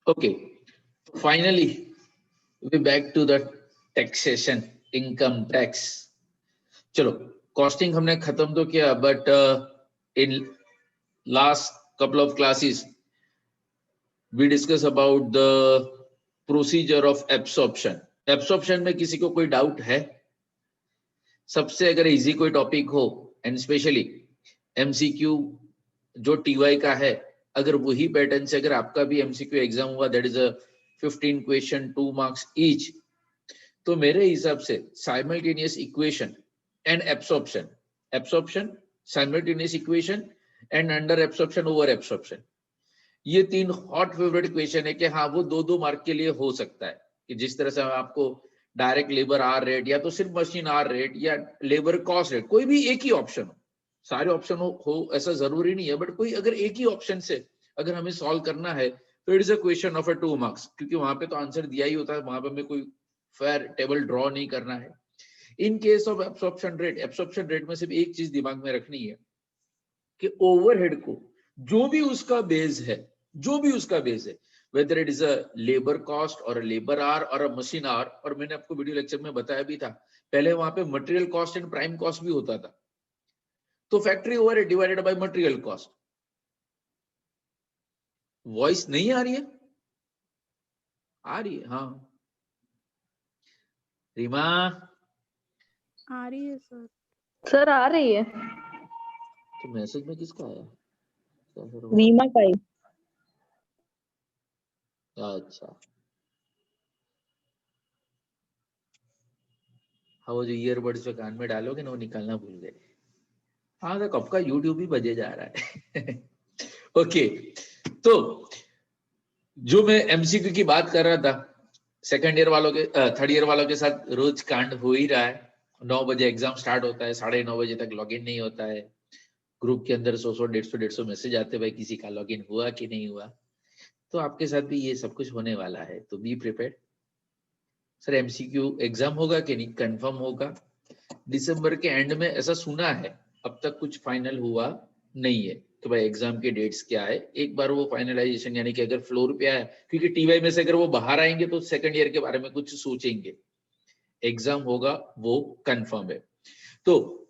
Okay, finally we back to the taxation, income tax. चलो costing हमने खत्म तो किया, but in last couple of classes we discuss about the procedure of absorption. Absorption में किसी को कोई डाउट है? सबसे अगर इजी कोई टॉपिक हो, एंड स्पेशली एमसीक्यू जो टीवाई का है, अगर वही पैटर्न से अगर आपका भी एमसीक्यू एग्जाम हुआ, that is a 15 question 2 marks each, तो मेरे हिसाब से simultaneous equation and absorption, absorption, simultaneous equation and under absorption, over absorption, ये तीन हॉट फेवरेट क्वेश्चन है कि हाँ वो 2-2 मार्क के लिए हो सकता है। कि जिस तरह से आपको डायरेक्ट लेबर आर रेट या तो सिर्फ मशीन आर रेट या लेबर कॉस्ट रेट, कोई भी एक ही ऑप्शन हो, सारे ऑप्शन हो ऐसा जरूरी नहीं है, बट कोई अगर एक ही ऑप्शन से अगर हमें सॉल्व करना है तो it is a question of a 2 marks, क्योंकि वहां पे तो आंसर दिया ही होता है, वहां पे हमें कोई फेयर टेबल ड्रॉ नहीं करना है। In case of absorption rate में सिर्फ एक चीज दिमाग में रखनी है कि ओवरहेड को जो भी उसका बेस है, जो भी उसका बेस है, whether it is a labor cost or a labor hour or a machine hour, और मैंने आपको वीडियो लेक्चर में बताया भी था, पहले वहां पे material cost and prime cost भी होता था, तो factory overhead divided by material cost. Voice नहीं आ रही है? आ रही है? हाँ रीमा आ रही है सर। सर आ रही है। तो मैसेज में किसका आया? रीमा का ही। अच्छा, हाँ वो जो ईयरबड्स जो कान में डालोगे ना वो निकालना भूल गए। हाँ तो कब का यूट्यूब ही बजे जा रहा है। ओके, तो जो मैं एमसीक्यू की बात कर रहा था, सेकंड ईयर वालों के, थर्ड ईयर वालों के साथ रोज कांड हो ही रहा है। 9 बजे एग्जाम स्टार्ट होता है, 9:30 बजे तक लॉगिन नहीं होता है, ग्रुप के अंदर 100-150 मैसेज आते, भाई किसी का लॉगिन हुआ कि नहीं हुआ। तो आपके साथ भी ये सब कुछ होने वाला है, तो be prepared. Sir MCQ exam होगा कि नहीं? कंफर्म होगा दिसंबर के एंड में, ऐसा सुना है, अब तक कुछ फाइनल हुआ नहीं है तो भाई एग्जाम के डेट्स क्या है। एक बार वो फाइनलाइजेशन यानी कि अगर फ्लोर पे आया, क्योंकि टीवाई में से अगर वो बाहर आएंगे तो सेकंड ईयर के बारे में कुछ सोचेंगे, एग्जाम होगा वो कंफर्म है। तो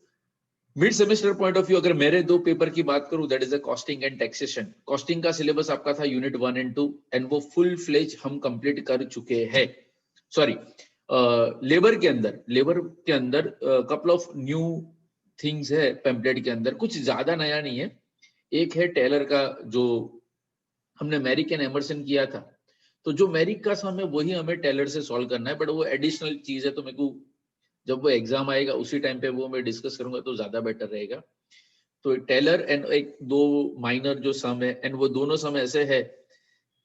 mid semester point of view अगर मेरे 2 पेपर की बात करूं, that is the costing and taxation. Costing का सिलेबस आपका था यूनिट 1 एंड 2, एंड वो फुल फ्लेज हम कंप्लीट कर चुके हैं। सॉरी, लेबर के अंदर कपल ऑफ न्यू थिंग्स है पेम्पलेट के अंदर, कुछ ज्यादा नया नहीं है। एक है टेलर का, जो हमने मैरिक एंड एमरसन किया था, तो जो मैरिक का सम है वही हमें टेलर से सॉल्व करना है, बट वो एडिशनल चीज है, तो मेरे को जब वो एग्जाम आएगा उसी टाइम पे वो मैं डिस्कस करूंगा तो ज्यादा बेटर रहेगा। तो टेलर एंड एक 2 माइनर जो सम है, एंड वो दोनों सम ऐसे है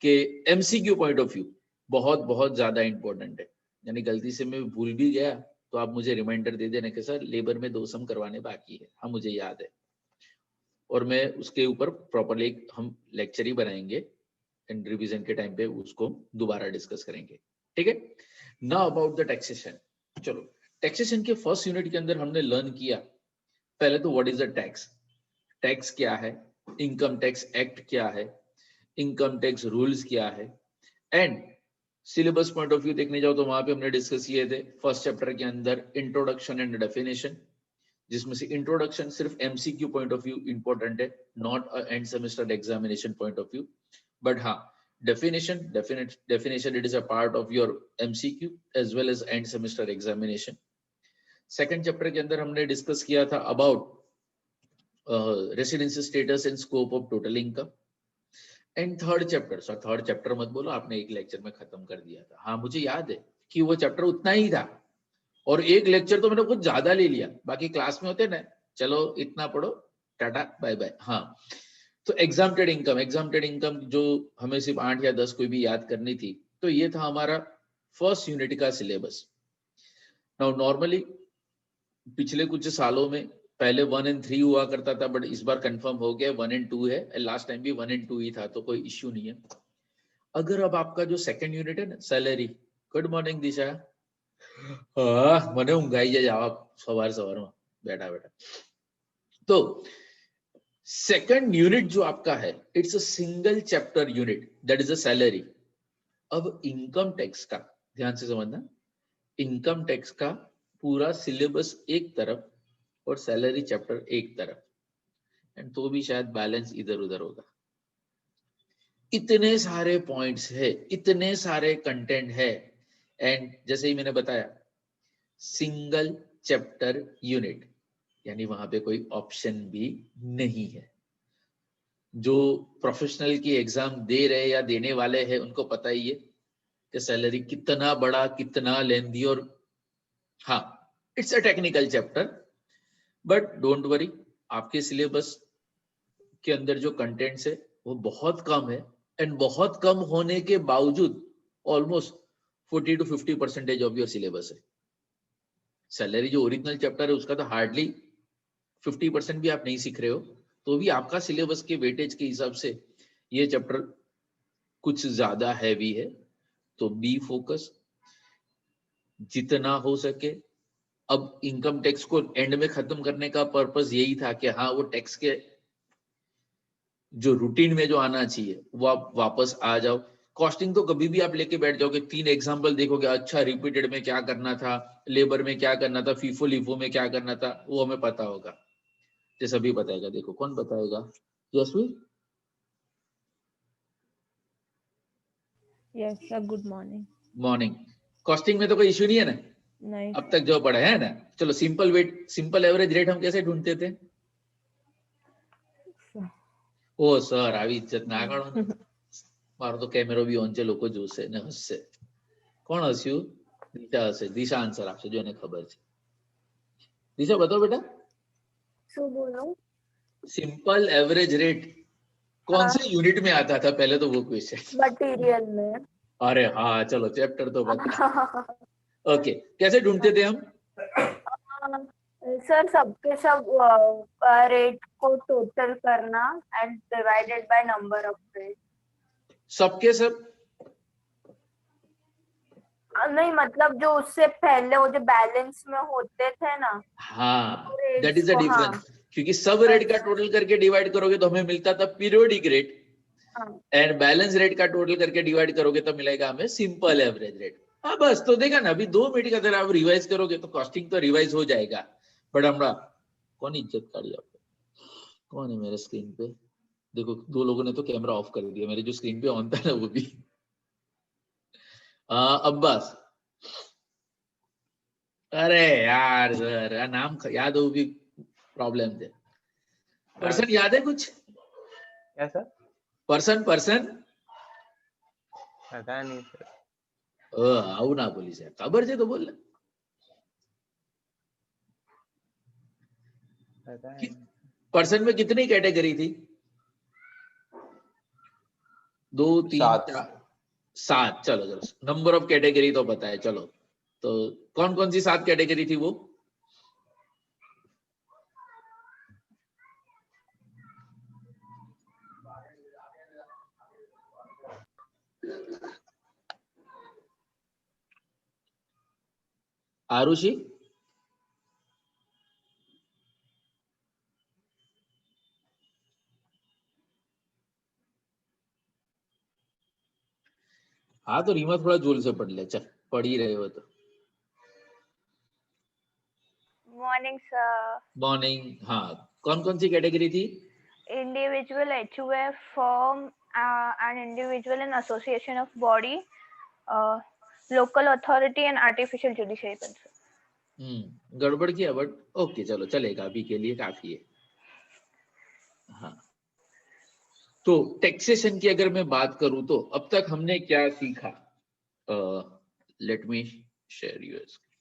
कि एमसीक्यू पॉइंट ऑफ व्यू बहुत बहुत ज्यादा इंपॉर्टेंट है। यानी गलती से मैं भूल भी गया तो आप मुझे रिमाइंडर दे देना कि सर लेबर में 2 सम करवाने बाकी है, हाँ मुझे याद है, और मैं उसके ऊपर प्रॉपरली हम लेक्चर ही बनाएंगे एंड रिवीजन के टाइम पे उसको दोबारा डिस्कस करेंगे, ठीक है। Now about the taxation. चलो टैक्सेशन के फर्स्ट यूनिट के अंदर हमने लर्न किया पहले तो what is the tax, tax क्या है, इनकम टैक्स एक्ट क्या है, इनकम टैक्स रूल्स क्या है, and syllabus point of view देखने जाओ तो वहां पे हमने डिस्कस किए थे फर्स्ट चैप्टर के अंदर इंट्रोडक्शन एंड डेफिनेशन, जिसमें से इंट्रोडक्शन सिर्फ MCQ point of view important है, not end semester examination point of view, but हाँ definition it is a part of your MCQ as well as end semester examination. Second chapter के अंदर हमने discuss किया था about residency status and scope of total income, and third chapter मत बोलो, आपने एक लेक्चर में खत्म कर दिया था। हाँ मुझे याद है कि वो चैप्टर उतना ही था और एक लेक्चर तो मैंने कुछ ज्यादा ले लिया, बाकी क्लास में होते ना चलो इतना पढ़ो टाटा बाय बाय। हाँ तो एग्जाम्प्टेड इनकम जो हमें सिर्फ 8 या 10 कोई भी याद करनी थी, तो ये था हमारा फर्स्ट यूनिट का सिलेबस। नाउ नॉर्मली पिछले कुछ सालों में पहले 1 and 3 हुआ करता था, बट इस बार कंफर्म हो गया 1 and 2 है, लास्ट टाइम भी 1 and 2 ही था, तो कोई इश्यू नहीं है। अगर अब आपका जो सेकंड यूनिट है ना सैलरी, गुड मॉर्निंग दिशा, મને ઊંઘ આવી જાય જવાબ સવારમાં બેઠા બેઠા। तो सेकंड यूनिट जो आपका है it's a single chapter unit, that is a salary. अब इनकम टैक्स का ध्यान से समझना, इनकम टैक्स का पूरा सिलेबस एक तरफ और सैलरी चैप्टर एक तरफ, एंड तो भी शायद बैलेंस इधर उधर होगा। इतने सारे पॉइंट्स है, इतने सारे कंटेंट है, एंड जैसे ही मैंने बताया सिंगल चैप्टर यूनिट, यानी वहां पे कोई ऑप्शन भी नहीं है। जो प्रोफेशनल की एग्जाम दे रहे या देने वाले हैं उनको पता ही है कि सैलरी कितना बड़ा, कितना लेंथी, और हाँ it's a technical chapter, but don't worry, आपके सिलेबस के अंदर जो कंटेंट्स है वो बहुत कम है, एंड बहुत कम होने के बावजूद almost 40 to 50% of your syllabus है। सैलरी जो ओरिजिनल चैप्टर है उसका तो हार्डली 50% भी आप नहीं सीख रहे हो, तो भी आपका सिलेबस के वेटेज के हिसाब से ये चैप्टर कुछ ज्यादा हैवी है। तो बी फोकस जितना हो सके। अब इनकम टैक्स को एंड में खत्म करने का पर्पस यही था कि हाँ वो टैक्स के जो रूटीन में जो आना चाहिए वो आप वापस आ जाओ। कॉस्टिंग तो कभी भी आप लेके बैठ जाओगे, 3 एग्जांपल देखोगे, अच्छा रिपीटेड में क्या करना था, लेबर में क्या करना था, फीफो लिफो में क्या करना था, वो हमें पता होगा, ये सभी बताएगा। देखो कौन बताएगा, Yashvi? Yes sir, good morning. Morning. Costing में तो कोई इश्यू नहीं है ना नहीं अब तक जो पढ़ा है ना? चलो simple weight, simple average rate हम कैसे ढूंढते थे? ओ सर આવી इज्जत ના કરો ને, મારો તો કેમેરો બી ઓન છે, લોકો જોશે ને હસશે. કોણ હસ્યું? દિશા હશે. દિશા આન્સર આપશે જો એને ખબર છે. દિશા बताओ बेटा, શું બોલો? सिंपल एवरेज रेट कौन से यूनिट में आता था पहले, तो वो क्वेश्चन। मटेरियल में। अरे हाँ चलो चैप्टर तो बता। ओके कैसे ढूंढते थे हम? सर सबके सब रेट को टोटल करना and divided by number of rate. सबके सब नहीं मतलब जो उससे पहले वो जो बैलेंस में होते थे ना, हाँ rates दैट इज द को, हाँ। डिफरेंस, क्योंकि सब रेट का टोटल करके डिवाइड करोगे तो हमें मिलता था periodic rate, and balance rate का टोटल करके डिवाइड करोगे तो मिलेगा हमें सिंपल एवरेज रेट। हाँ बस, तो देखा ना, अभी 2 मिनट का अगर आप रिवाइज करोगे तो कॉस्टिंग तो रिवाइज हो जाएगा। बट हमरा कौन इज्जत काढ़ी आपको? कौन है मेरे स्क्रीन पे? देखो 2 लोगों ने तो कैमरा ऑफ कर दिया, मेरे जो स्क्रीन पे ऑन था ना वो भी। अब्बास। अरे यार सर नाम याद हो भी प्रॉब्लम थे। पर्सन याद है कुछ? क्या सर? पर्सन पता नहीं सर। આવું ના બોલી સાહેબ, ખબર છે તો બોલ ને। पता नहीं। पर्सन में कितनी कैटेगरी थी? 2 3 7। चलो चलो नंबर ऑफ कैटेगरी तो पता है, चलो तो कौन कौन सी 7 कैटेगरी थी वो? आरुषि? हाँ तो रीमा थोड़ा जोर से पढ़ ले, चल पढ़ ही रहे हो तो। Morning sir. मॉर्निंग। हाँ कौन कौन सी कैटेगरी थी? Individual HUF form and individual and association of body, local authority and artificial judiciary person. गड़बड़ किया बट ओके चलो चलेगा, अभी के लिए काफी है। हाँ तो टैक्सेशन की अगर मैं बात करूं तो अब तक हमने क्या सीखा? Let me share your screen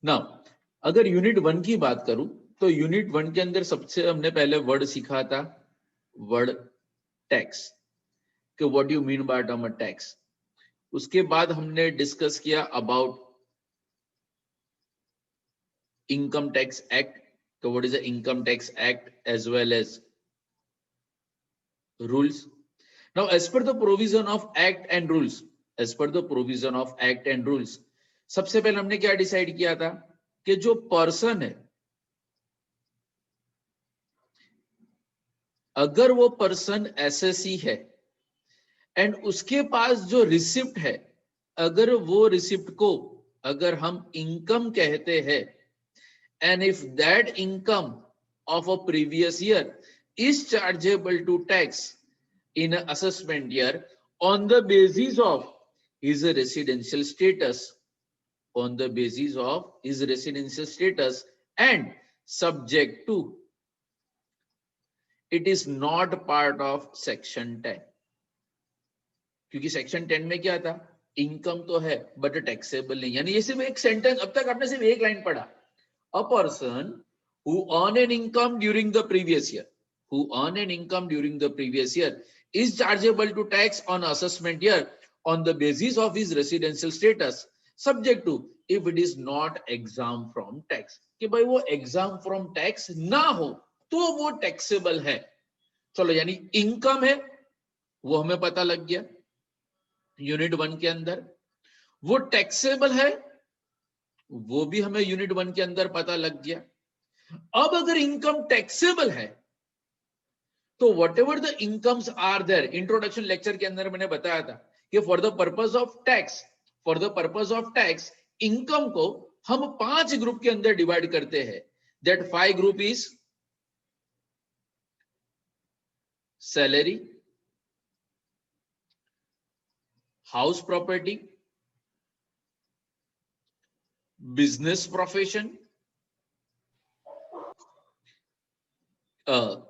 now. अगर यूनिट 1 की बात करूं तो यूनिट 1 के अंदर सबसे हमने पहले वर्ड सीखा था, वर्ड टैक्स, कि what you mean by term tax. उसके बाद हमने डिस्कस किया about income tax act, so what is the income tax act as well as rules. Now as per the provision of act and rules, as per the provision of act and rules, सबसे पहले हमने क्या decide किया था कि जो person है, अगर वो पर्सन एसएससी है एंड उसके पास जो रिसिप्ट है, अगर वो रिसिप्ट को अगर हम इनकम कहते हैं, and if that income of a previous year is chargeable to tax in an assessment year on the basis of his residential status, on the basis of his residential status and subject to, it is not part of section 10. क्योंकि section 10 में क्या था, income तो है but taxable नहीं, यानी ये सिर्फ एक सेंटेंस, अब तक आपने सिर्फ एक लाइन पढ़ा, a person who earn an income during the previous year, who earn an income during the previous year is chargeable to tax on assessment year on the basis of his residential status, subject to if it is not exempt from tax. कि भाई वो exempt from tax ना हो तो वो taxable है. चलो यानी इनकम है वो हमें पता लग गया यूनिट 1 के अंदर, वो टैक्सेबल है वो भी हमें यूनिट 1 के अंदर पता लग गया. अब अगर इनकम टैक्सेबल है तो whatever the incomes are there, introduction lecture के अंदर मैंने बताया था कि for the purpose of tax, for the purpose of tax income को हम 5 ग्रुप के अंदर डिवाइड करते हैं. That 5 group is salary, house property, business profession,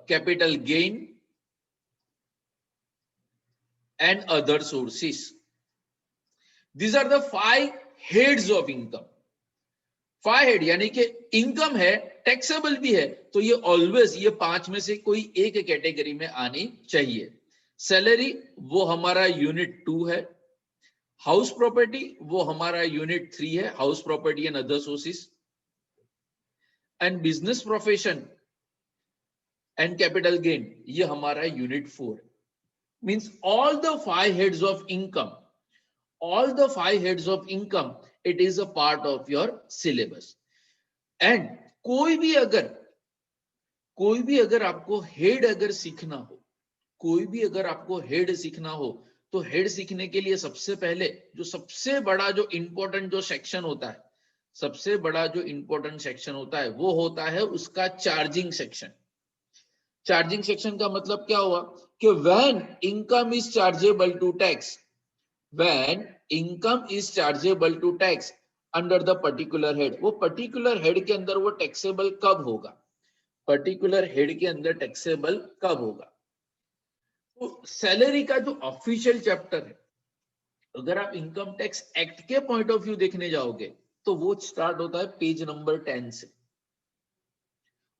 capital gain and other sources. These are the 5 heads of income. 5 head यानी कि income है, taxable भी है, तो ये ऑलवेज ये 5 में से कोई एक कैटेगरी में आनी चाहिए. सैलरी वो हमारा यूनिट 2 है, हाउस प्रॉपर्टी वो हमारा यूनिट 3 है, house property and other sources, and business profession and capital gain ये हमारा unit 4. Means all the 5 heads of income, all the 5 heads of income, it is a part of your syllabus. And कोई भी अगर आपको head अगर सीखना हो, कोई भी अगर आपको हेड सीखना हो, तो हेड सीखने के लिए सबसे पहले जो सबसे बड़ा जो इंपॉर्टेंट जो सेक्शन होता है, सबसे बड़ा जो इंपॉर्टेंट सेक्शन होता है वो होता है उसका चार्जिंग सेक्शन. चार्जिंग सेक्शन का मतलब क्या हुआ कि when income is chargeable to tax, when income is chargeable to tax under the particular head, वो particular head के अंदर वो taxable कब होगा, particular head के अंदर taxable कब होगा. तो सैलरी का जो ऑफिशियल चैप्टर है, अगर आप इनकम टैक्स एक्ट के पॉइंट ऑफ व्यू देखने जाओगे तो वो स्टार्ट होता है पेज नंबर 10 से,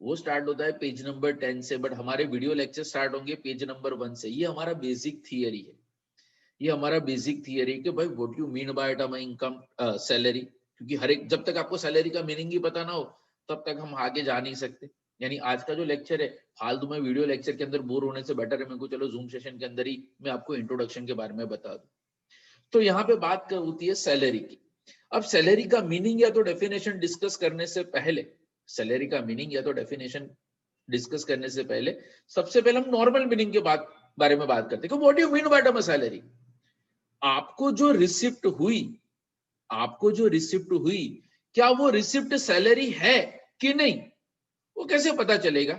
वो स्टार्ट होता है पेज नंबर 10 से, बट हमारे वीडियो लेक्चर स्टार्ट होंगे पेज नंबर 1 से. ये हमारा बेसिक थियरी है, ये हमारा बेसिक थियरी कि भाई what you mean by term income salary, क्योंकि हर एक जब तक आपको सैलरी का मीनिंग ही पता ना हो तब तक हम आगे जा नहीं सकते. यानी आज का जो लेक्चर है फालतू में वीडियो लेक्चर के अंदर बोर होने से बेटर है मेरे को चलो जूम सेशन के अंदर ही मैं आपको इंट्रोडक्शन के बारे में बता दूं. तो यहाँ पे बात होती है सैलरी की. अब सैलरी का मीनिंग या तो डेफिनेशन डिस्कस करने से पहले, सैलरी का मीनिंग या तो डेफिनेशन डिस्कस करने से पहले सबसे पहले हम नॉर्मल मीनिंग के बारे में बात करते हैं. What you mean by term salary, आपको जो रिसिप्ट हुई क्या वो रिसिप्ट सैलरी है कि नहीं, वो कैसे पता चलेगा,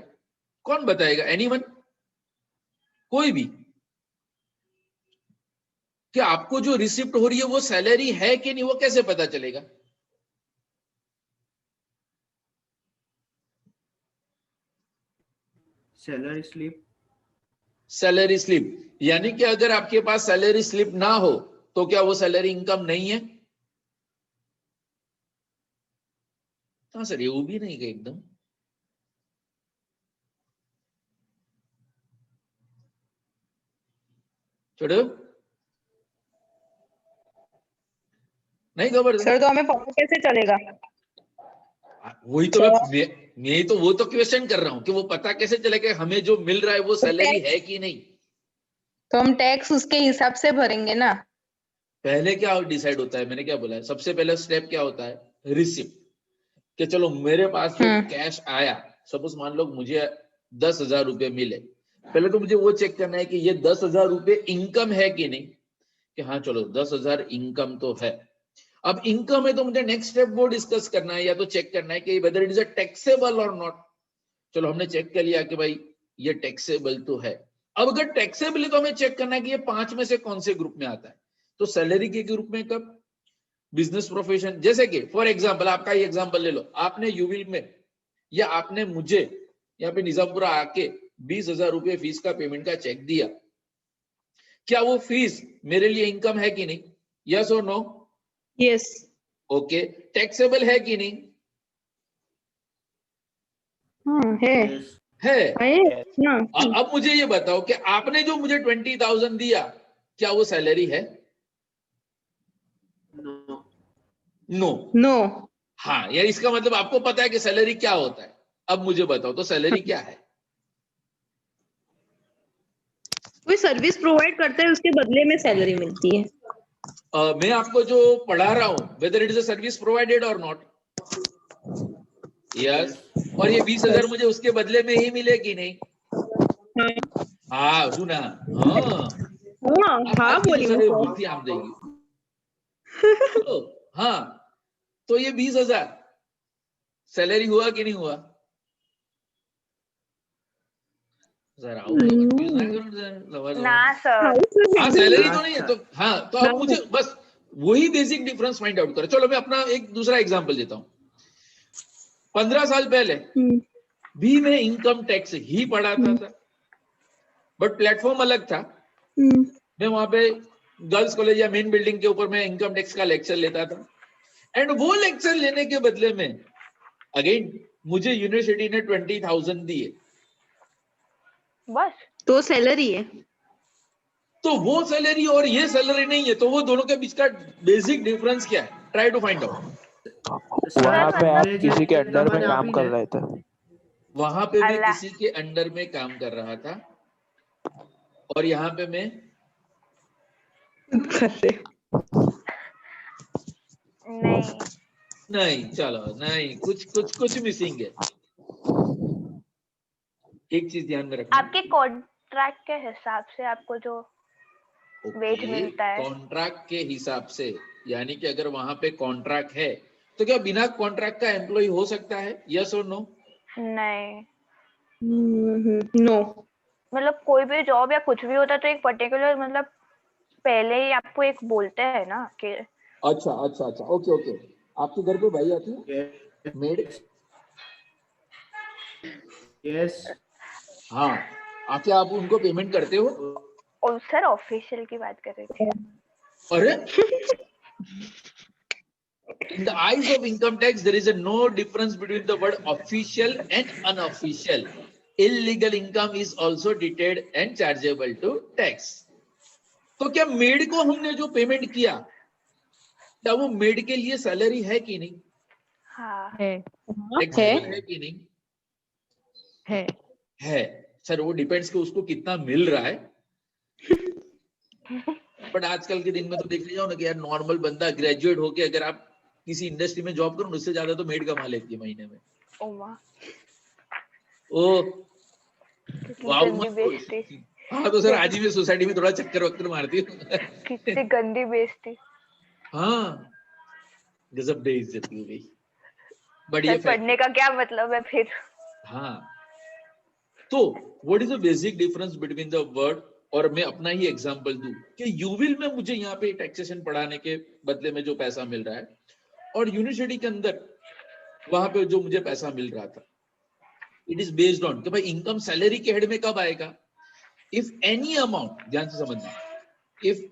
कौन बताएगा, एनीवन, कोई भी, कि आपको जो रिसिप्ट हो रही है वो सैलरी है कि नहीं, वो कैसे पता चलेगा. Salary slip. सैलरी स्लिप यानी कि अगर आपके पास सैलरी स्लिप ना हो तो क्या वो सैलरी इनकम नहीं है. हाँ सर, ये वो भी नहीं गए एकदम. छोड़ो नहीं खबर सर तो हमें पता कैसे चलेगा. वही तो मैं तो वो तो क्वेश्चन कर रहा हूं कि वो पता कैसे चलेगा हमें जो मिल रहा है वो सैलरी है कि नहीं. तो हम टैक्स उसके हिसाब से भरेंगे ना. पहले क्या डिसाइड होता है, मैंने क्या बोला है, सबसे पहला स्टेप क्या होता है, रिसिप्ट. कि चलो मेरे पास जो कैश आया, सपोज मान लो मुझे 10,000 रुपए मिले, पहले तो मुझे वो चेक करना है कि ये 10,000 रुपए इनकम है कि नहीं, कि हाँ चलो 10,000 इनकम तो है। अब इनकम है तो मुझे नेक्स्ट स्टेप वो डिस्कस करना है या तो चेक करना है कि weather it is a taxable or not. चलो हमने चेक कर लिया कि भाई ये टैक्सेबल तो है। अब अगर टैक्सेबल है तो हमें चेक करना है कि ये 5 में से कौन से ग्रुप में आता है। तो सैलरी के ग्रुप में कब, बिजनेस प्रोफेशन, जैसे कि फॉर एग्जांपल आपका ही एग्जांपल ले लो, आपने यूविल में या आपने मुझे यहाँ पे निजामपुरा आके 20,000 रुपए फीस का पेमेंट का चेक दिया, क्या वो फीस मेरे लिए इनकम है कि नहीं? यस और नो? यस। ओके, टैक्सेबल है कि नहीं? हाँ है। है। ना। अब मुझे ये बताओ कि आपने जो मुझे 20,000 दिया, क्या वो सैलरी है? नो। नो। हाँ, यार इसका मतलब आपको पता है कि सैलरी क्या होता है। अब मुझे बताओ तो सैलरी क्या है? कोई सर्विस प्रोवाइड करता है, उसके बदले में सैलरी मिलती है। मैं आपको जो पढ़ा रहा हूं, weather it is a service provided और नॉट? यस। और ये 20,000 मुझे उसके बदले में ही मिले कि नहीं? हाँ सुना। हाँ हाँ आज की जो बोली सर वो। भूलती आम देगी। तो हाँ, तो ये 20,000 सैलरी हुआ कि नहीं हुआ? जरा कंफ्यूज ना करो सर। ना सर। हाँ सैलरी तो नहीं है तो हाँ, तो अब मुझे बस वही बेसिक डिफरेंस फाइंड आउट करो। चलो मैं अपना एक दूसरा एग्जांपल देता हूँ। 15 साल पहले भी मैं इनकम टैक्स ही पढ़ाता था, बट प्लेटफॉर्म अलग था। मैं वहां पे गर्ल्स कॉलेज या मेन बिल्डिंग के ऊपर मैं इनकम टैक्स का लेक्चर लेता था, एंड वो लेक्चर लेने के बदले में अगेन मुझे यूनिवर्सिटी ने 20,000 दिए, बस तो सैलरी है। तो वो सैलरी और ये सैलरी नहीं है, तो वो दोनों के बीच का बेसिक डिफरेंस क्या है? Try to find out. वहां पे आप किसी के अंडर में काम कर रहे थे। वहां पे मैं अल्लाह। किसी के अंडर में काम कर रहा था और यहाँ पे मैं नहीं। नहीं, चलो नहीं, कुछ मिसिंग है। एक चीज ध्यान में रखना, आपके कॉन्ट्रैक्ट के हिसाब से आपको जो वेज मिलता है। कॉन्ट्रैक्ट के हिसाब से, यानी कि अगर वहां पे कॉन्ट्रैक्ट है तो क्या बिना कॉन्ट्रैक्ट का एम्प्लॉय हो सकता है? यस और नो? नहीं, नो। मतलब कोई भी जॉब या कुछ भी होता है तो एक पर्टिकुलर मतलब पहले ही आपको एक बोलते हैं ना कि अच्छा, ओके ओके। आपके घर पे भाई आती है मेड? यस। हाँ, आके आप उनको पेमेंट करते हो? और सर ऑफिशियल की बात कर रहे थे। अरे in the eyes of income tax there is a no difference between the word official and unofficial. Illegal income is also deducted and chargeable to tax. तो क्या मेड को हमने जो पेमेंट किया, क्या वो मेड के लिए सैलरी है कि नहीं? हाँ है। टैक्सेबल है कि नहीं? है। सर वो डिपेंड्स कि उसको कितना मिल रहा है। बट आजकल के दिन में तो देख लीजिए ना कि यार नॉर्मल बंदा ग्रेजुएट होके अगर आप किसी इंडस्ट्री में जॉब करो, उससे ज्यादा तो मेड कमा लेती है महीने में। ओ वाह, ओ कितनी वाह गंदी बेइज्जती। हाँ, तो सर आज ही मैं सोसाइटी में थोड़ा चक्कर वक्कर मारती हूँ। कितनी गंदी बेइज्जती। हाँ, गजब बेइज्जती हो गई, बट ये सर पढ़ने का क्या मतलब है फिर? हाँ, तो what is the basic difference between the word? और मैं अपना ही एग्जांपल दूं कि यूविल में मुझे यहाँ पे टैक्सेशन पढ़ाने के बदले में जो पैसा मिल रहा है और यूनिवर्सिटी के अंदर वहां पे जो मुझे पैसा मिल रहा था, इट इज बेस्ड ऑन कि भाई इनकम सैलरी के हेड में कब आएगा? इफ एनी अमाउंट, ध्यान से समझना, इफ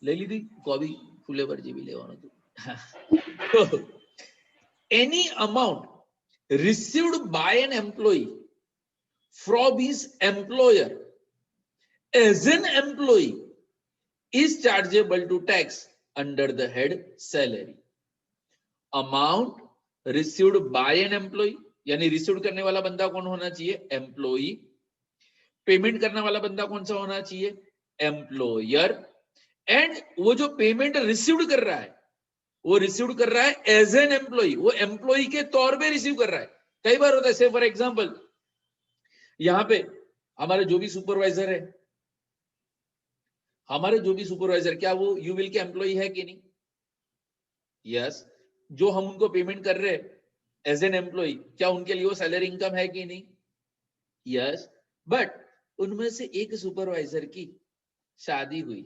ले ली थी कॉबी फुले पर जीवी ले तो any amount received by an employee from his employer as an employee is chargeable to tax under the head salary. Amount received by an employee, यानी रिसीव करने वाला बंदा कौन होना चाहिए? एम्प्लॉई। पेमेंट करने वाला बंदा कौन सा होना चाहिए? एम्प्लॉयर। एंड वो जो पेमेंट रिसीव कर रहा है, वो रिसीव कर रहा है एज एन एम्प्लॉई, वो एम्प्लॉई के तौर पे रिसीव कर रहा है। कई बार होता है, से फॉर एग्जांपल यहाँ पे हमारे जो भी सुपरवाइजर है, क्या वो यूविल के एम्प्लॉय है कि नहीं? यस। जो हम उनको पेमेंट कर रहे हैं एज एन एम्प्लॉय, क्या उनके लिए वो सैलरी इनकम है कि नहीं? यस। बट उनमें से एक सुपरवाइजर की शादी हुई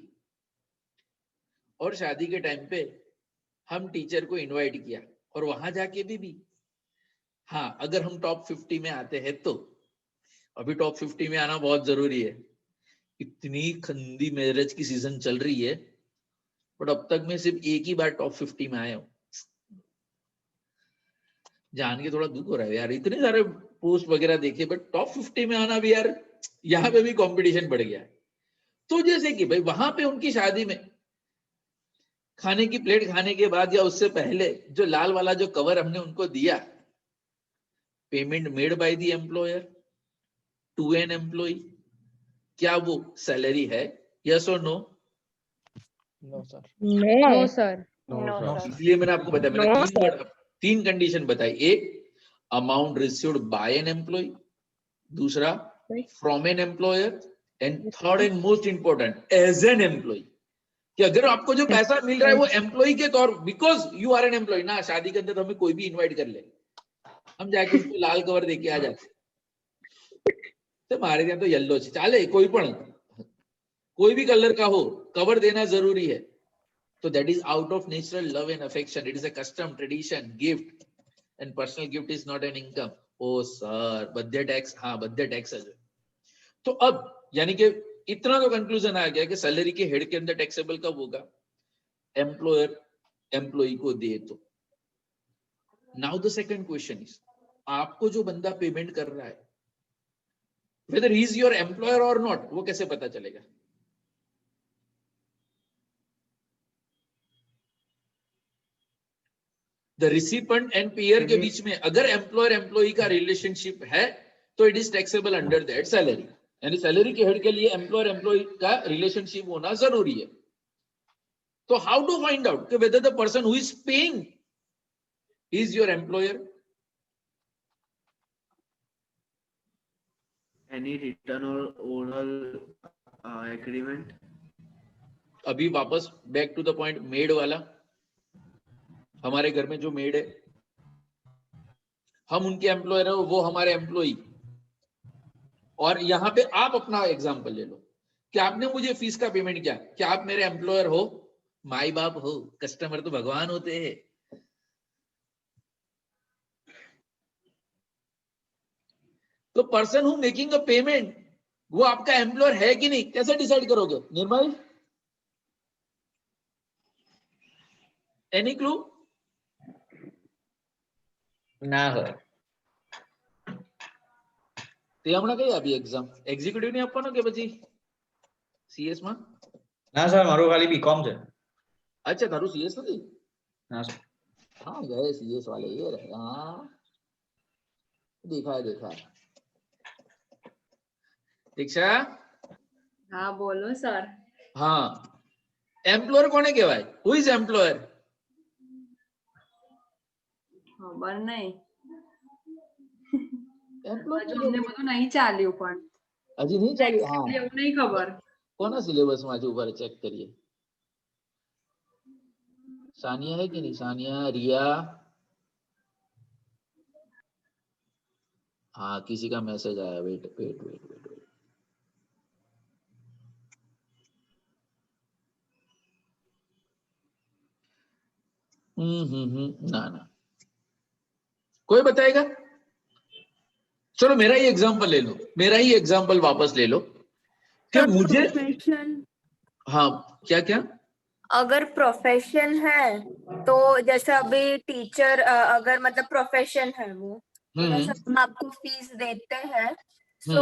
और शादी के टाइम पे हम टीचर को इनवाइट किया और वहां जाके भी हाँ, अगर हम टॉप 50 में आते हैं तो, अभी टॉप 50 में आना बहुत जरूरी है, इतनी खंदी मैरिज की सीजन चल रही है, बट अब तक मैं सिर्फ एक ही बार टॉप 50 में आया हूं। जान के थोड़ा दुख हो रहा है यार, इतने सारे पोस्ट वगैरह देखे, बट टॉप 50 में आना भी यार, यहाँ पे भी कंपटीशन बढ़ गया है। तो जैसे कि भाई वहां पे उनकी शादी में खाने की प्लेट खाने के बाद या उससे पहले जो लाल वाला जो कवर हमने उनको दिया, payment made by the employer to an employ, क्या वो सैलरी है? यस और no? No sir. No sir. No, sir. इसलिए मैंने आपको बताया, No, मैंने तीन कंडीशन बताई। एक, amount received by an employee, दूसरा from an employer, and third and most important as an employee, कि अगर आपको जो पैसा मिल रहा है वो एम्प्लॉय के तौर, because you are an employ ना। शादी के अंदर तो हमें कोई भी इनवाइट कर ले, हम जाके उसको लाल कवर देके आ जाते, तो हमारे यहाँ तो येलो चाले, कोई भी कलर का हो, कवर देना जरूरी है। तो that is out of natural love and affection, it is a custom, tradition, gift, and personal gift is not an income. Oh sir, birthday tax, हाँ बर्थडे टैक्स है। तो अब यानी कि इतना तो कंक्लूजन आ गया कि सैलरी के हेड के अंदर टैक्सेबल कब होगा? एम्प्लॉयर एम्प्लॉय को दे तो। Now the second question is, आपको जो बंदा पेमेंट कर रहा है, whether he is your employer or not, वो कैसे पता चलेगा? द रिसिपेंट एंड पेयर के बीच में अगर एम्प्लॉयर एम्प्लॉई का रिलेशनशिप है तो it is taxable under that salary, यानी सैलरी के हेड के लिए एम्प्लॉयर एम्प्लॉई का रिलेशनशिप होना जरूरी है। तो हाउ टू फाइंड आउट कि whether the person who is paying is your employer? Any written or oral agreement? अभी वापस back to the point, made वाला। हमारे घर में जो मेड है, हम उनके एम्प्लॉयर है, वो हमारे एम्प्लॉई। और यहाँ पे आप अपना एग्जांपल ले लो कि आपने मुझे फीस का पेमेंट किया, क्या आप मेरे एम्प्लॉयर हो? माई बाप हो, कस्टमर तो भगवान होते हैं। तो person who making a payment, वो आपका एम्प्लॉयर है कि नहीं, कैसे डिसाइड करोगे? निर्मल, एनी क्लू? ના સર. તે હમણાં કઈ આપી એક્ઝામ? એક્ઝિક્યુટિવ ની આપવાનો કે પછી સીએસ માં? ના સર, મારું ખાલી બીકોમ છે. अच्छा, तारू सीएस નથી? ના સર. हाँ गए सीएस वाले, ये रहे। हाँ देखा है। दीक्षा, हाँ बोलो सर। हाँ, एम्प्लॉयर कोने कहेवाय? Who is employer? ખબર નહીં, एम्प्लॉयर હજુ અમને બધું નહીં ચાલ્યું પણ હજી नहीं ચાલી? हाँ, એવું નહીં ખબર। કોના સિલેબસ માં ऊपर चेक करिए। सानिया है कि नहीं? सानिया, रिया, हाँ किसी का मैसेज आया, वेट। ना कोई बताएगा? चलो मेरा ही एग्जांपल ले लो, मेरा ही एग्जांपल वापस ले लो कि मुझे, हाँ क्या अगर प्रोफेशन है तो जैसे अभी टीचर अगर मतलब प्रोफेशन है वो, तो जैसे हम आपको फीस देते हैं, सो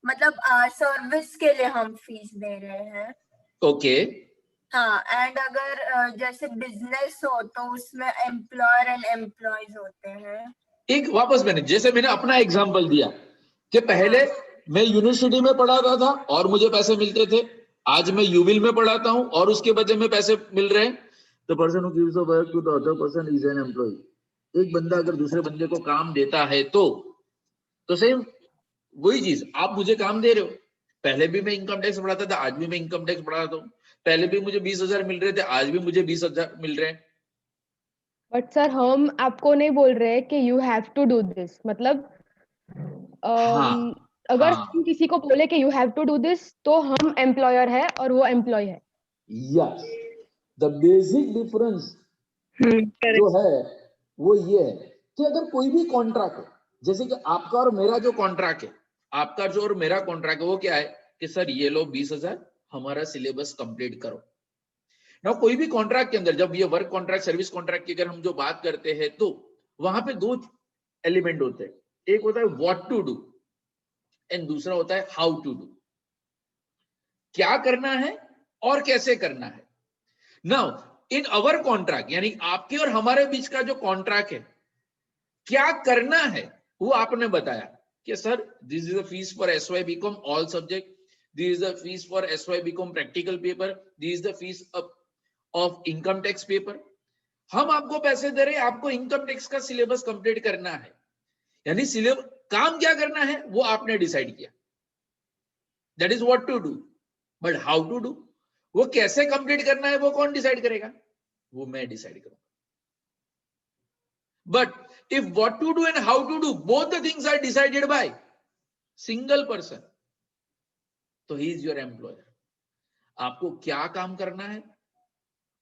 मतलब सर्विस के लिए हम फीस दे रहे हैं। ओके। हाँ, एंड अगर जैसे बिजनेस हो तो उसमें एम्प्लॉयर एंड एम्प्लॉयज होते हैं। एक वापस जैसे मैंने अपना एग्जांपल दिया कि पहले मैं यूनिवर्सिटी में पढ़ाता था और मुझे पैसे मिलते थे, आज मैं यूविल में पढ़ाता हूं और उसके बदले में पैसे मिल रहे हैं। The person who gives the work to the other person is an employ. एक बंदा अगर दूसरे बंदे को काम देता है तो सेम वही चीज, आप मुझे काम दे रहे हो, पहले भी मैं इनकम टैक्स बढ़ाता था, आज भी मैं इनकम टैक्स बढ़ाता हूँ, पहले भी मुझे 20,000 मिल रहे थे, आज भी मुझे 20,000 मिल रहे हैं। बट सर हम आपको नहीं बोल रहे कि you have to do this, मतलब हाँ अगर हाँ, हम किसी को बोले कि you have to do this तो हम एम्प्लॉयर है और वो एम्प्लॉय है। यस, द बेसिक डिफरेंस जो है वो ये है कि अगर कोई भी कॉन्ट्रैक्ट है, जैसे कि आपका और मेरा जो कॉन्ट्रैक्ट है, आपका जो और मेरा कॉन्ट्रैक्ट है, वो क्या है कि सर ये लो 20,000, हमारा सिलेबस कंप्लीट करो ना। कोई भी कॉन्ट्रैक्ट के अंदर, जब ये वर्क कॉन्ट्रैक्ट, सर्विस कॉन्ट्रैक्ट की अगर हम जो बात करते हैं, तो वहां पे दो एलिमेंट होते हैं, एक होता है व्हाट टू डू एंड दूसरा होता है हाउ टू डू। क्या करना है और कैसे करना है। नाउ इन अवर कॉन्ट्रैक्ट, यानी आपके और हमारे बीच का जो कॉन्ट्रैक्ट है, क्या करना है वो आपने बताया कि sir this is the fees for SY BCom all subject, this is the fees for SY BCom practical paper, this is the fees of income tax paper. हम आपको पैसे दे रहे हैं, आपको इनकम टैक्स का सिलेबस कंप्लीट करना है, यानी सिलेबस, काम क्या करना है वो आपने डिसाइड किया, that is what to do. But how to do, वो कैसे कंप्लीट करना है वो कौन डिसाइड करेगा, वो मैं डिसाइड करूंगा। But if what to do and how to do, both the things are decided by single person, तो he is your employer। आपको क्या काम करना है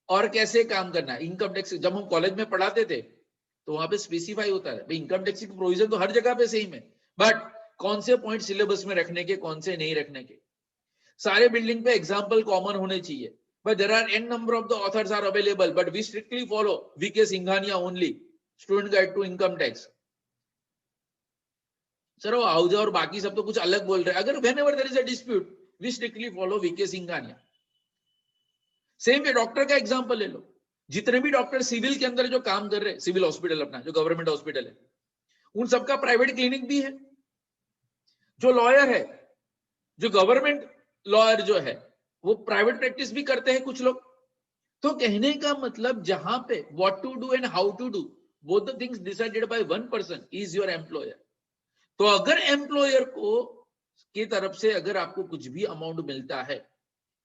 और कैसे काम करना है। इनकम टैक्स जब हम कॉलेज में पढ़ाते थे तो वहां पे स्पेसिफाई होता है, भाई इनकम टैक्स की प्रोविजन तो हर जगह पे सेम है, बट कौन से पॉइंट सिलेबस में रखने के, कौन से नहीं रखने के। सारे बिल्डिंग पे एग्जाम्पल कॉमन होने चाहिए, but there are n number of the authors are available, but we strictly follow VK Singhania only, student guide to income tax. Sir वो आहूजा और बाकी सब तो कुछ अलग बोल रहे हैं। अगर whenever there is a dispute, we strictly follow VK Singhania. Same way doctor का एग्जांपल ले लो, जितने भी डॉक्टर सिविल के अंदर जो काम कर रहे हैं, सिविल हॉस्पिटल अपना जो गवर्नमेंट हॉस्पिटल है, उन सबका प्राइवेट क्लिनिक भी है। जो लॉयर है, जो गवर्नमेंट लॉयर जो है, वो प्राइवेट प्रैक्टिस भी करते हैं कुछ लोग। तो कहने का मतलब जहां पे what to do and how to do, both the things decided by one person is your employer। तो अगर एम्प्लॉयर को की तरफ से अगर आपको कुछ भी अमाउंट मिलता है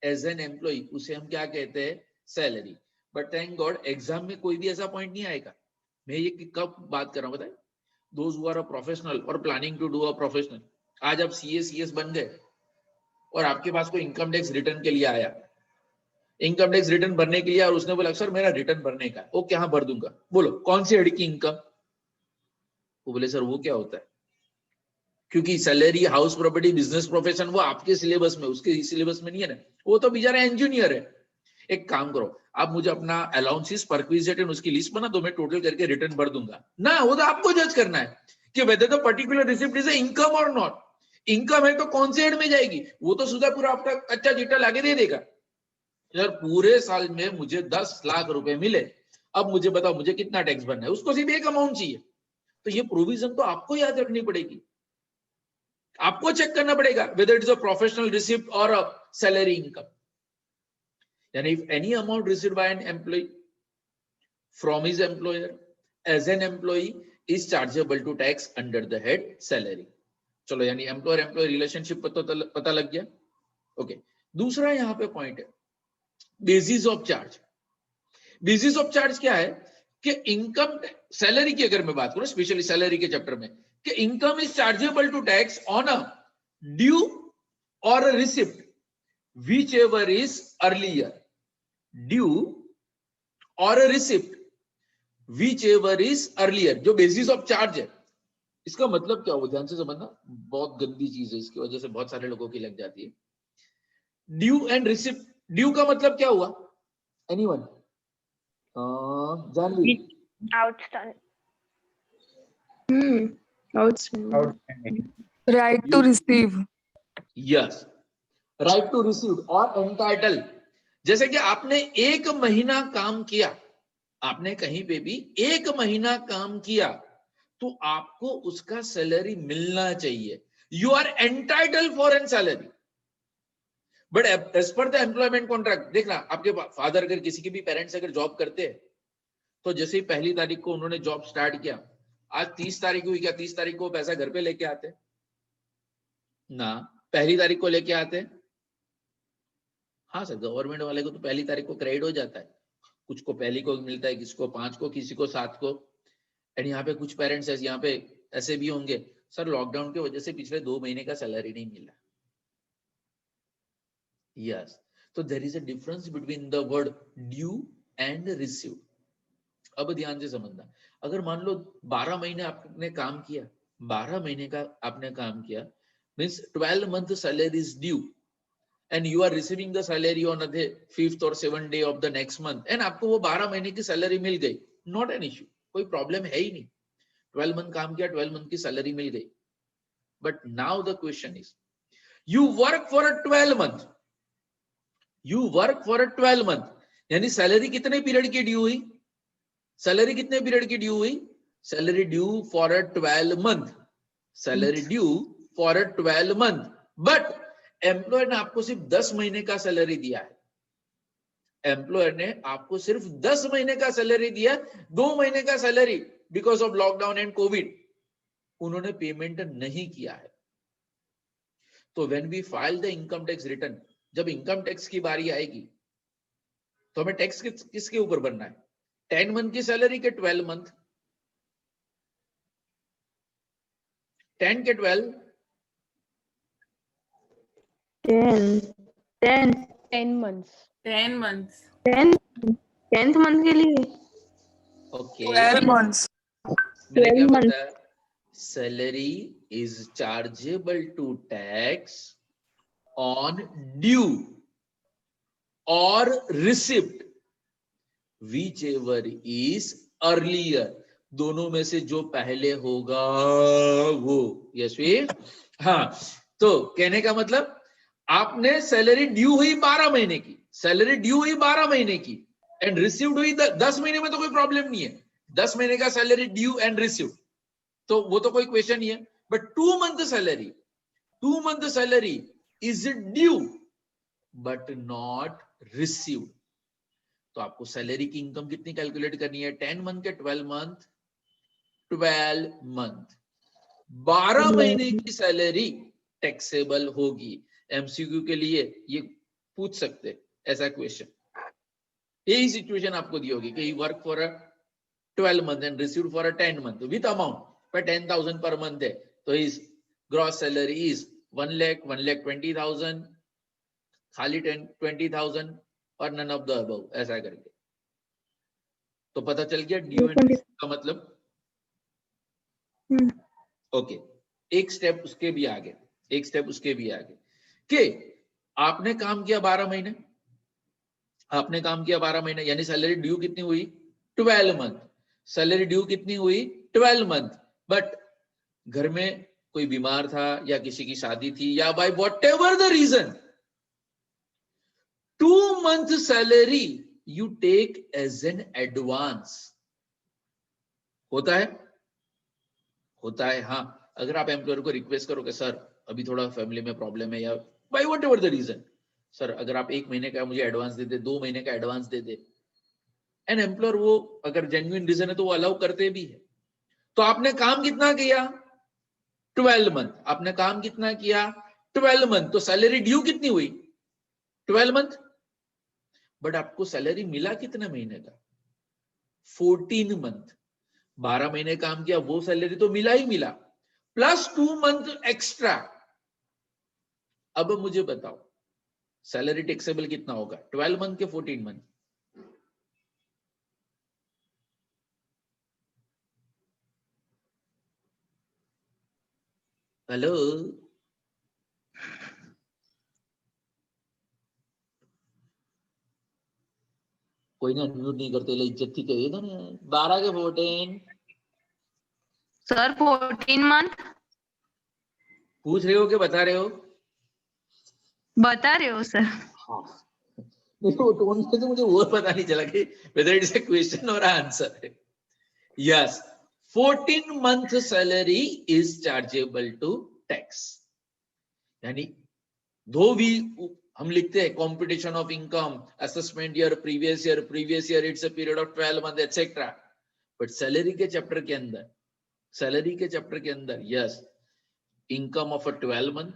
एज एन एम्प्लॉय, उसे हम क्या कहते हैं, salary. But thank God exam में कोई भी ऐसा पॉइंट नहीं आएगा। मैं ये कब बात कर रहा हूं बताए, those who are a professional और planning to do a professional. आज आप CS बन गए और आपके पास कोई इनकम टैक्स रिटर्न के लिए आया, इनकम टैक्स रिटर्न भरने के लिए, और उसने बोला सर मेरा रिटर्न भरने का है, वो कहां भर दूंगा, बोलो कौन सी हेड की इनकम। वो बोले सर वो क्या होता है, क्योंकि salary, house property, business profession वो आपके सिलेबस में, उसके सिलेबस में नहीं है ना, वो तो बेचारा इंजीनियर है। एक काम करो, आप मुझे अपना अलाउंसेस परक्विजिट उसकी लिस्ट बना दो, मैं टोटल करके रिटर्न भर दूंगा ना। वो तो आपको जज करना है कि whether the particular receipt is income और नॉट। इनकम है तो कौन से हेड में जाएगी, वो तो सीधा पूरा आपका कच्चा चिट्टा लाके दे देगा। यार पूरे साल में मुझे 10 लाख रुपए मिले, अब मुझे बताओ मुझे कितना टैक्स भरना है, उसको सिर्फ एक अमाउंट चाहिए। तो ये प्रोविजन तो आपको याद रखनी पड़ेगी, आपको चेक करना पड़ेगा whether it is a professional receipt और अ सैलरी इनकम। यानी if any amount received by an employ from his employer as an employ is chargeable to tax under the head salary. चलो यानी employer employ relationship पता लग गया। Okay, दूसरा यहाँ पे पॉइंट है basis of charge. Basis of charge क्या है कि इनकम सैलरी की अगर मैं बात करूं, स्पेशली सैलरी के चैप्टर में, कि income is chargeable to tax on a due और receipt whichever is earlier. Due और receipt whichever is earlier, जो बेसिस ऑफ चार्ज है, इसका मतलब क्या हुआ, ध्यान से समझना, बहुत गंदी चीज है, इसकी वजह से बहुत सारे लोगों की लग जाती है। ड्यू एंड रिसिप्ट, ड्यू का मतलब क्या हुआ, anyone, Jahnavi, outstanding, right to receive, yes, right to receive और एंटाइटल। जैसे कि आपने एक महीना काम किया, आपने कहीं पे भी एक महीना काम किया, तो आपको उसका सैलरी मिलना चाहिए। You are entitle for an salary, but as per the employment contract. देखना, आपके फादर अगर किसी के भी पेरेंट्स अगर जॉब करते हैं, तो जैसे ही 1 तारीख को उन्होंने जॉब स्टार्ट किया, आज 30 तारीख हुई, क्या 30 तारीख को पैसा घर पे लेके आते हैं? ना, पहली तारीख को लेके आते हैं। हाँ सर, गवर्नमेंट वाले को तो पहली तारीख को क्रेडिट हो जाता है, कुछ को पहली को मिलता है, किसी को 5 को, किसी को 7 को। एंड यहाँ पे कुछ पेरेंट्स ऐसे यहाँ पे ऐसे भी होंगे, सर लॉकडाउन की वजह से पिछले 2 महीने का सैलरी नहीं मिला। यस, तो there is a difference between the word due and receive. अब ध्यान से समझना, अगर मान लो 12 महीने आपने काम किया, 12 महीने का आपने काम किया, means 12 month salary is due and you are receiving the salary on the 5th or 7th day of the next month and आपको वो 12 महीने की सैलरी मिल गई, नॉट एन इश्यू, कोई प्रॉब्लम है ही नहीं। 12 मंथ काम किया, 12 मंथ की सैलरी मिल गई। But now the question is, you work for a 12 month, you work for a 12 month, यानी सैलरी कितने पीरियड की ड्यू हुई? सैलरी कितने पीरियड की ड्यू हुई? Salary due for a 12 month, salary due for a 12 month। But employer ने आपको सिर्फ 10 महीने का सैलरी दिया है, एम्प्लॉयर ने आपको सिर्फ 10 महीने का सैलरी दिया, 2 महीने का salary because of lockdown and Covid उन्होंने पेमेंट नहीं किया है। तो when we file the income tax return, जब इनकम टैक्स की बारी आएगी तो हमें टैक्स किसके ऊपर भरना है? 10 मंथ की सैलरी के 12 मंथ? 10 के 12? 10 months. 10 months. 10th मंथ के लिए। Okay, 12 months. मैंने क्या 12 months. बताया? Salary is chargeable to tax on due और रिसिप्ट whichever is earlier, दोनों में से जो पहले होगा वो। यशवी, हाँ, तो कहने का मतलब आपने सैलरी ड्यू हुई 12 महीने की, सैलरी ड्यू हुई 12 महीने की एंड रिसीव्ड हुई 10 महीने में, तो कोई प्रॉब्लम नहीं है। 10 महीने का सैलरी ड्यू एंड रिसीव्ड, तो वो तो कोई क्वेश्चन नहीं है। But 2 month salary is due but not received, तो आपको सैलरी की इनकम कितनी कैलकुलेट करनी है? 10 मंथ के 12 मंथ, 12 मंथ, 12 महीने की सैलरी टैक्सेबल होगी। एमसीक्यू के लिए ये पूछ सकते ऐसा क्वेश्चन, यही सिचुएशन आपको दी होगी कि work for a 12 month and received for a 10 month with amount पर 10,000 पर मंथ है, तो इस ग्रॉस सैलरी इज 1 lakh, 1,20,000, खाली 20,000 और नन ऑफ द अबव, ऐसा करके। तो पता चल गया ड्यू एंड का मतलब। ओके, एक स्टेप उसके भी आगे, कि आपने काम किया 12 महीने, आपने काम किया 12 महीने, यानी सैलरी ड्यू कितनी हुई? 12 मंथ, सैलरी ड्यू कितनी हुई? 12 मंथ। बट घर में कोई बीमार था या किसी की शादी थी या by whatever the reason, 2 month salary you take as an advance. होता है हाँ। अगर आप एम्प्लॉयर को रिक्वेस्ट करो कि सर अभी थोड़ा फैमिली में प्रॉब्लम है या by whatever the reason, sir अगर आप 1 महीने का मुझे एडवांस दे दे, 2 महीने का advance they they, and employer वो अगर जेन्युइन रीजन है तो वो अलाउ करते भी है। तो आपने काम कितना किया? 12 मंथ। आपने काम कितना किया? 12 मंथ। तो सैलरी ड्यू कितनी हुई? 12 मंथ। बट आपको सैलरी मिला कितने महीने का? 14 मंथ। 12 महीने काम किया, वो सैलरी तो मिला ही मिला, प्लस 2 मंथ एक्स्ट्रा। अब मुझे बताओ सैलरी टैक्सेबल कितना होगा? 12 मंथ के 14 मंथ? हेलो, कोई ना अनम्यूट नहीं करते, ले इज्जत थी कहिए तो ना। 12 के 14 सर 14 मंथ पूछ रहे हो कि बता रहे हो? बता रहे हो सर। हाँ, नहीं वो टोन से तो मुझे वो पता नहीं चला कि whether it is a question or answer. Yes, 14 month salary is chargeable to tax. यानी दो भी हम लिखते हैं computation of income, assessment year, previous year it's a period of 12 month etcetera. But salary के चैप्टर के अंदर yes, income of a 12 month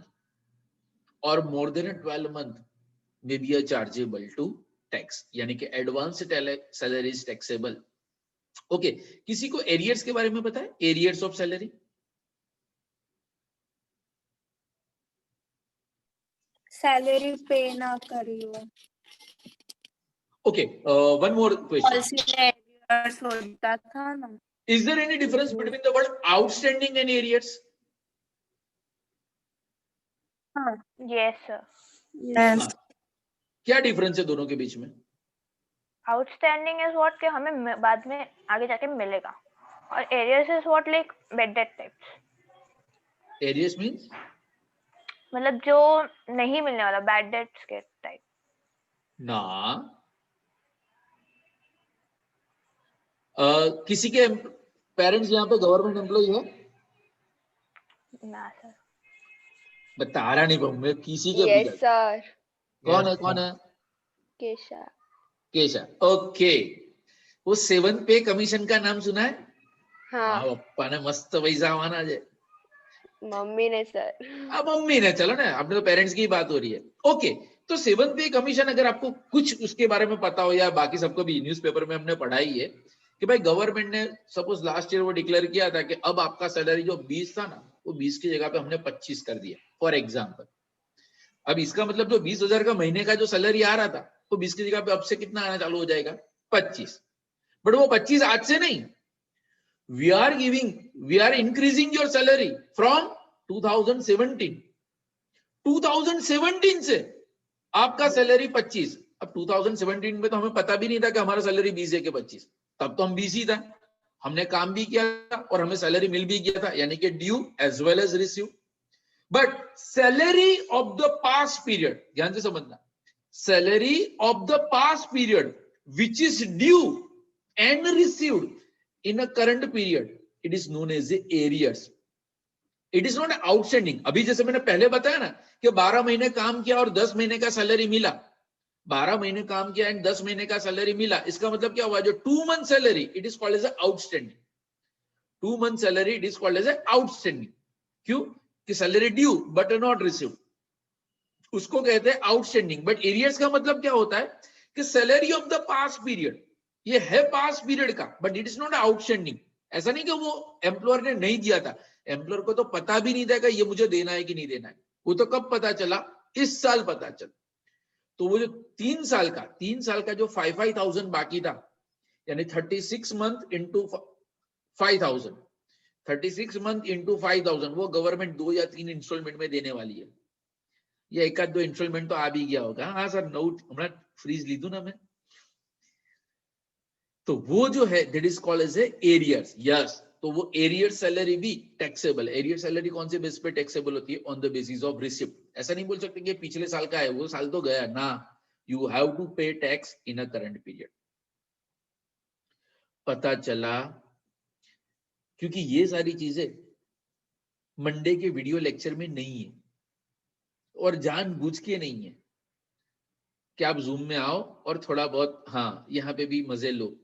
or more than 12 month may be a chargeable to tax, यानी कि advance salary is taxable. Okay, किसी को arrears के बारे में पता है? Arrears of salary? सैलरी पे ना करी हो। Okay, one more question, policy में एरियर्स होता था ना। Is there any difference between the word outstanding and arrears? हाँ, यस सर। यस। क्या डिफरेंस है दोनों के बीच में? आउटस्टैंडिंग इज व्हाट कि हमें बाद में आगे जाके मिलेगा, और arrears is what like bad debt types. Arrears means मतलब जो नहीं मिलने वाला, बैड डेट्स के टाइप। ना, किसी के पेरेंट्स यहाँ पे गवर्नमेंट एम्प्लॉय है? ना सर। बता रहा नहीं पाऊँ मैं, किसी के यस पूछा। सर। कौन है, कौन है? केशा। केशा, ओके। वो 7 पे कमीशन का नाम सुना है? हाँ, पप्पा ने मस्त पैसा आवाना है। मम्मी ने सर। अब मम्मी ने, चलो ना, अपने तो पेरेंट्स की बात हो रही है। ओके, तो 7 पे कमीशन, अगर आपको कुछ उसके बारे में पता हो, या बाकी सबको भी न्यूज़पेपर में हमने पढ़ाई है कि भाई गवर्नमेंट ने सपोज लास्ट ईयर वो डिक्लेयर किया था कि अब आपका सैलरी जो 20 था ना, वो 20 की जगह पे हमने 25 कर दिया, फॉर एग्जाम्पल। अब इसका मतलब जो 20,000 का महीने का जो सैलरी आ रहा था, वो 20 की जगह पे अब से कितना आना चालू हो जाएगा? 25। बट वो 25 आज से नहीं, we are increasing your salary from 2017 से आपका सैलरी 25। अब 2017 में तो हमें पता भी नहीं था कि हमारा सैलरी 20 है कि 25, तब तो हम 20 ही था, हमने काम भी किया था और हमें सैलरी मिल भी गया था, यानी कि due as well as receive. But salary of the past period, ध्यान से समझना, salary of the past period which is due and received in a current period, it is known as arrears. It is not outstanding. अभी जैसे मैंने पहले बताया ना कि 12 महीने काम किया और 10 महीने का सैलरी मिला, 12 महीने काम किया एंड 10 महीने का सैलरी मिला, इसका मतलब क्या हुआ? जो 2 month salary, it is called as outstanding. 2 month salary it is called as outstanding. क्यों? कि salary due but not received, उसको कहते हैं आउटस्टैंडिंग। बट एरियर्स का मतलब क्या होता है कि salary of the past period, ये है पास्ट पीरियड का, but it is not outstanding. ऐसा नहीं कि वो एम्प्लॉयर ने नहीं दिया था, एम्प्लॉयर को तो पता भी नहीं था कि ये मुझे देना है कि नहीं देना है। वो तो कब पता चला? इस साल पता चला। तो वो जो 3 साल का जो 5,000 बाकी था, यानी 36 मंथ इंटू 5,000, 36 मंथ इंटू 5,000, वो गवर्नमेंट 2 या 3 इंस्टॉलमेंट में देने वाली है। ये एक आध 2 इंस्टॉलमेंट तो आ भी गया होगा। हाँ सर, नोट हमारा फ्रीज ली दूं ना मैं। तो वो जो है that is called as arrears. Yes, तो वो एरियर सैलरी भी टैक्सेबल। एरियर सैलरी कौन से बेस पे टैक्सेबल होती है? On the basis of receipt. ऐसा नहीं बोल सकते कि पिछले साल का है, वो साल तो गया ना, यू हैव टू पे tax in a current period. पता चला, क्योंकि ये सारी चीजें मंडे के वीडियो लेक्चर में नहीं है और जानबूझ के नहीं है कि आप जूम में आओ और थोड़ा बहुत हाँ यहाँ पे भी मजे लो।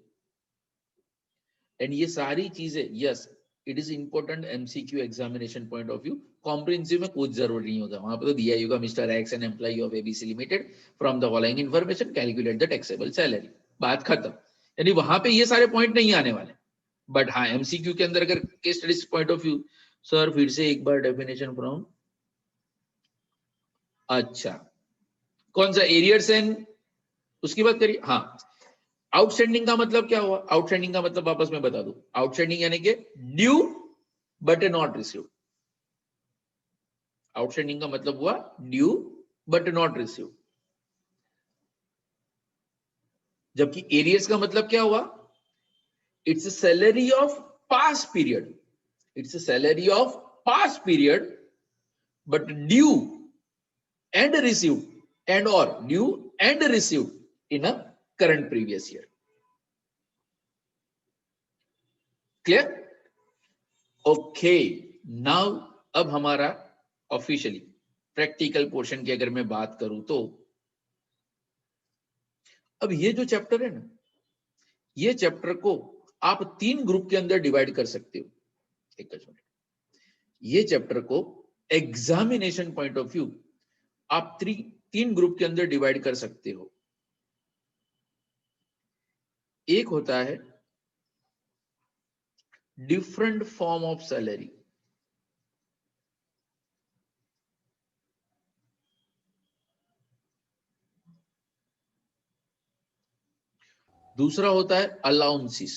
एंड ये सारी चीजें, yes, it is important MCQ examination point of view. Comprehensive में कुछ जरूर नहीं होगा, वहां पर तो दिया ही होगा mister X an employ of ABC limited from the following information calculate the taxable salary, बात खत्म। यानी वहां पे ये सारे पॉइंट नहीं आने वाले। बट हाँ, एमसीक्यू के अंदर अगर case studies point of view, sir फिर से एक बार डेफिनेशन फ्रॉम, अच्छा कौन सा? एरियर्स एंड उसकी बात करिए। हाँ, आउटस्टैंडिंग का मतलब क्या हुआ? आउटस्टैंडिंग का मतलब वापस मैं बता दूं, आउटस्टैंडिंग यानी कि due but not received. Outstanding का मतलब हुआ ड्यू बट नॉट रिसीव्ड। जबकि एरियर्स का मतलब क्या हुआ? It's a salary of past period, it's a salary of past period but due and received and or due and received in a current previous year. Clear? Okay, now अब हमारा officially practical portion की अगर मैं बात करूं तो अब ये जो चैप्टर है ना, ये चैप्टर को आप 3 ग्रुप के अंदर डिवाइड कर सकते हो। एक मिनट, ये चैप्टर को एग्जामिनेशन पॉइंट ऑफ व्यू आप तीन ग्रुप के अंदर डिवाइड कर सकते हो। एक होता है डिफरेंट फॉर्म ऑफ सैलरी, दूसरा होता है अलाउंसेस,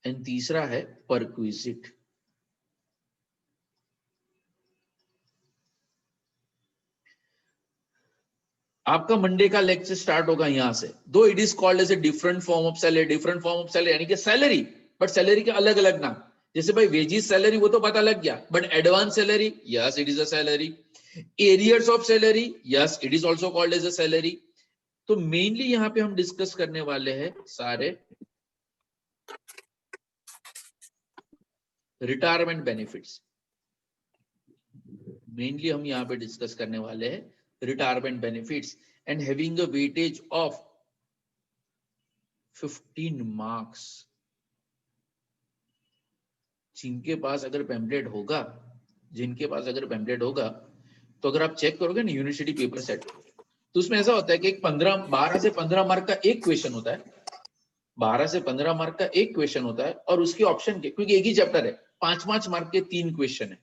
एंड तीसरा है परक्विजिट। आपका मंडे का लेक्चर स्टार्ट होगा यहां से। दो it is called as a different form of salary, different form of salary यानी कि सैलरी, बट सैलरी के अलग अलग नाम। जैसे भाई वेजिस सैलरी वो तो पता लग गया, but advance salary, yes it is a salary. Arrears of salary, yes it is also called as a salary. तो मेनली यहाँ पे हम डिस्कस करने वाले हैं सारे रिटायरमेंट बेनिफिट्स। मेनली हम यहाँ पे डिस्कस करने वाले हैं retirement benefits and having a weightage of 15 marks। जिनके पास अगर पैम्पलेट होगा, तो अगर आप चेक करोगे ना यूनिवर्सिटी पेपर सेट, तो उसमें ऐसा होता है कि 12 से 15 मार्क का एक क्वेश्चन होता है, 12 से 15 मार्क का एक क्वेश्चन होता है, और उसके ऑप्शन के, क्योंकि एक ही चैप्टर है, 5-5 मार्क के 3 क्वेश्चन है।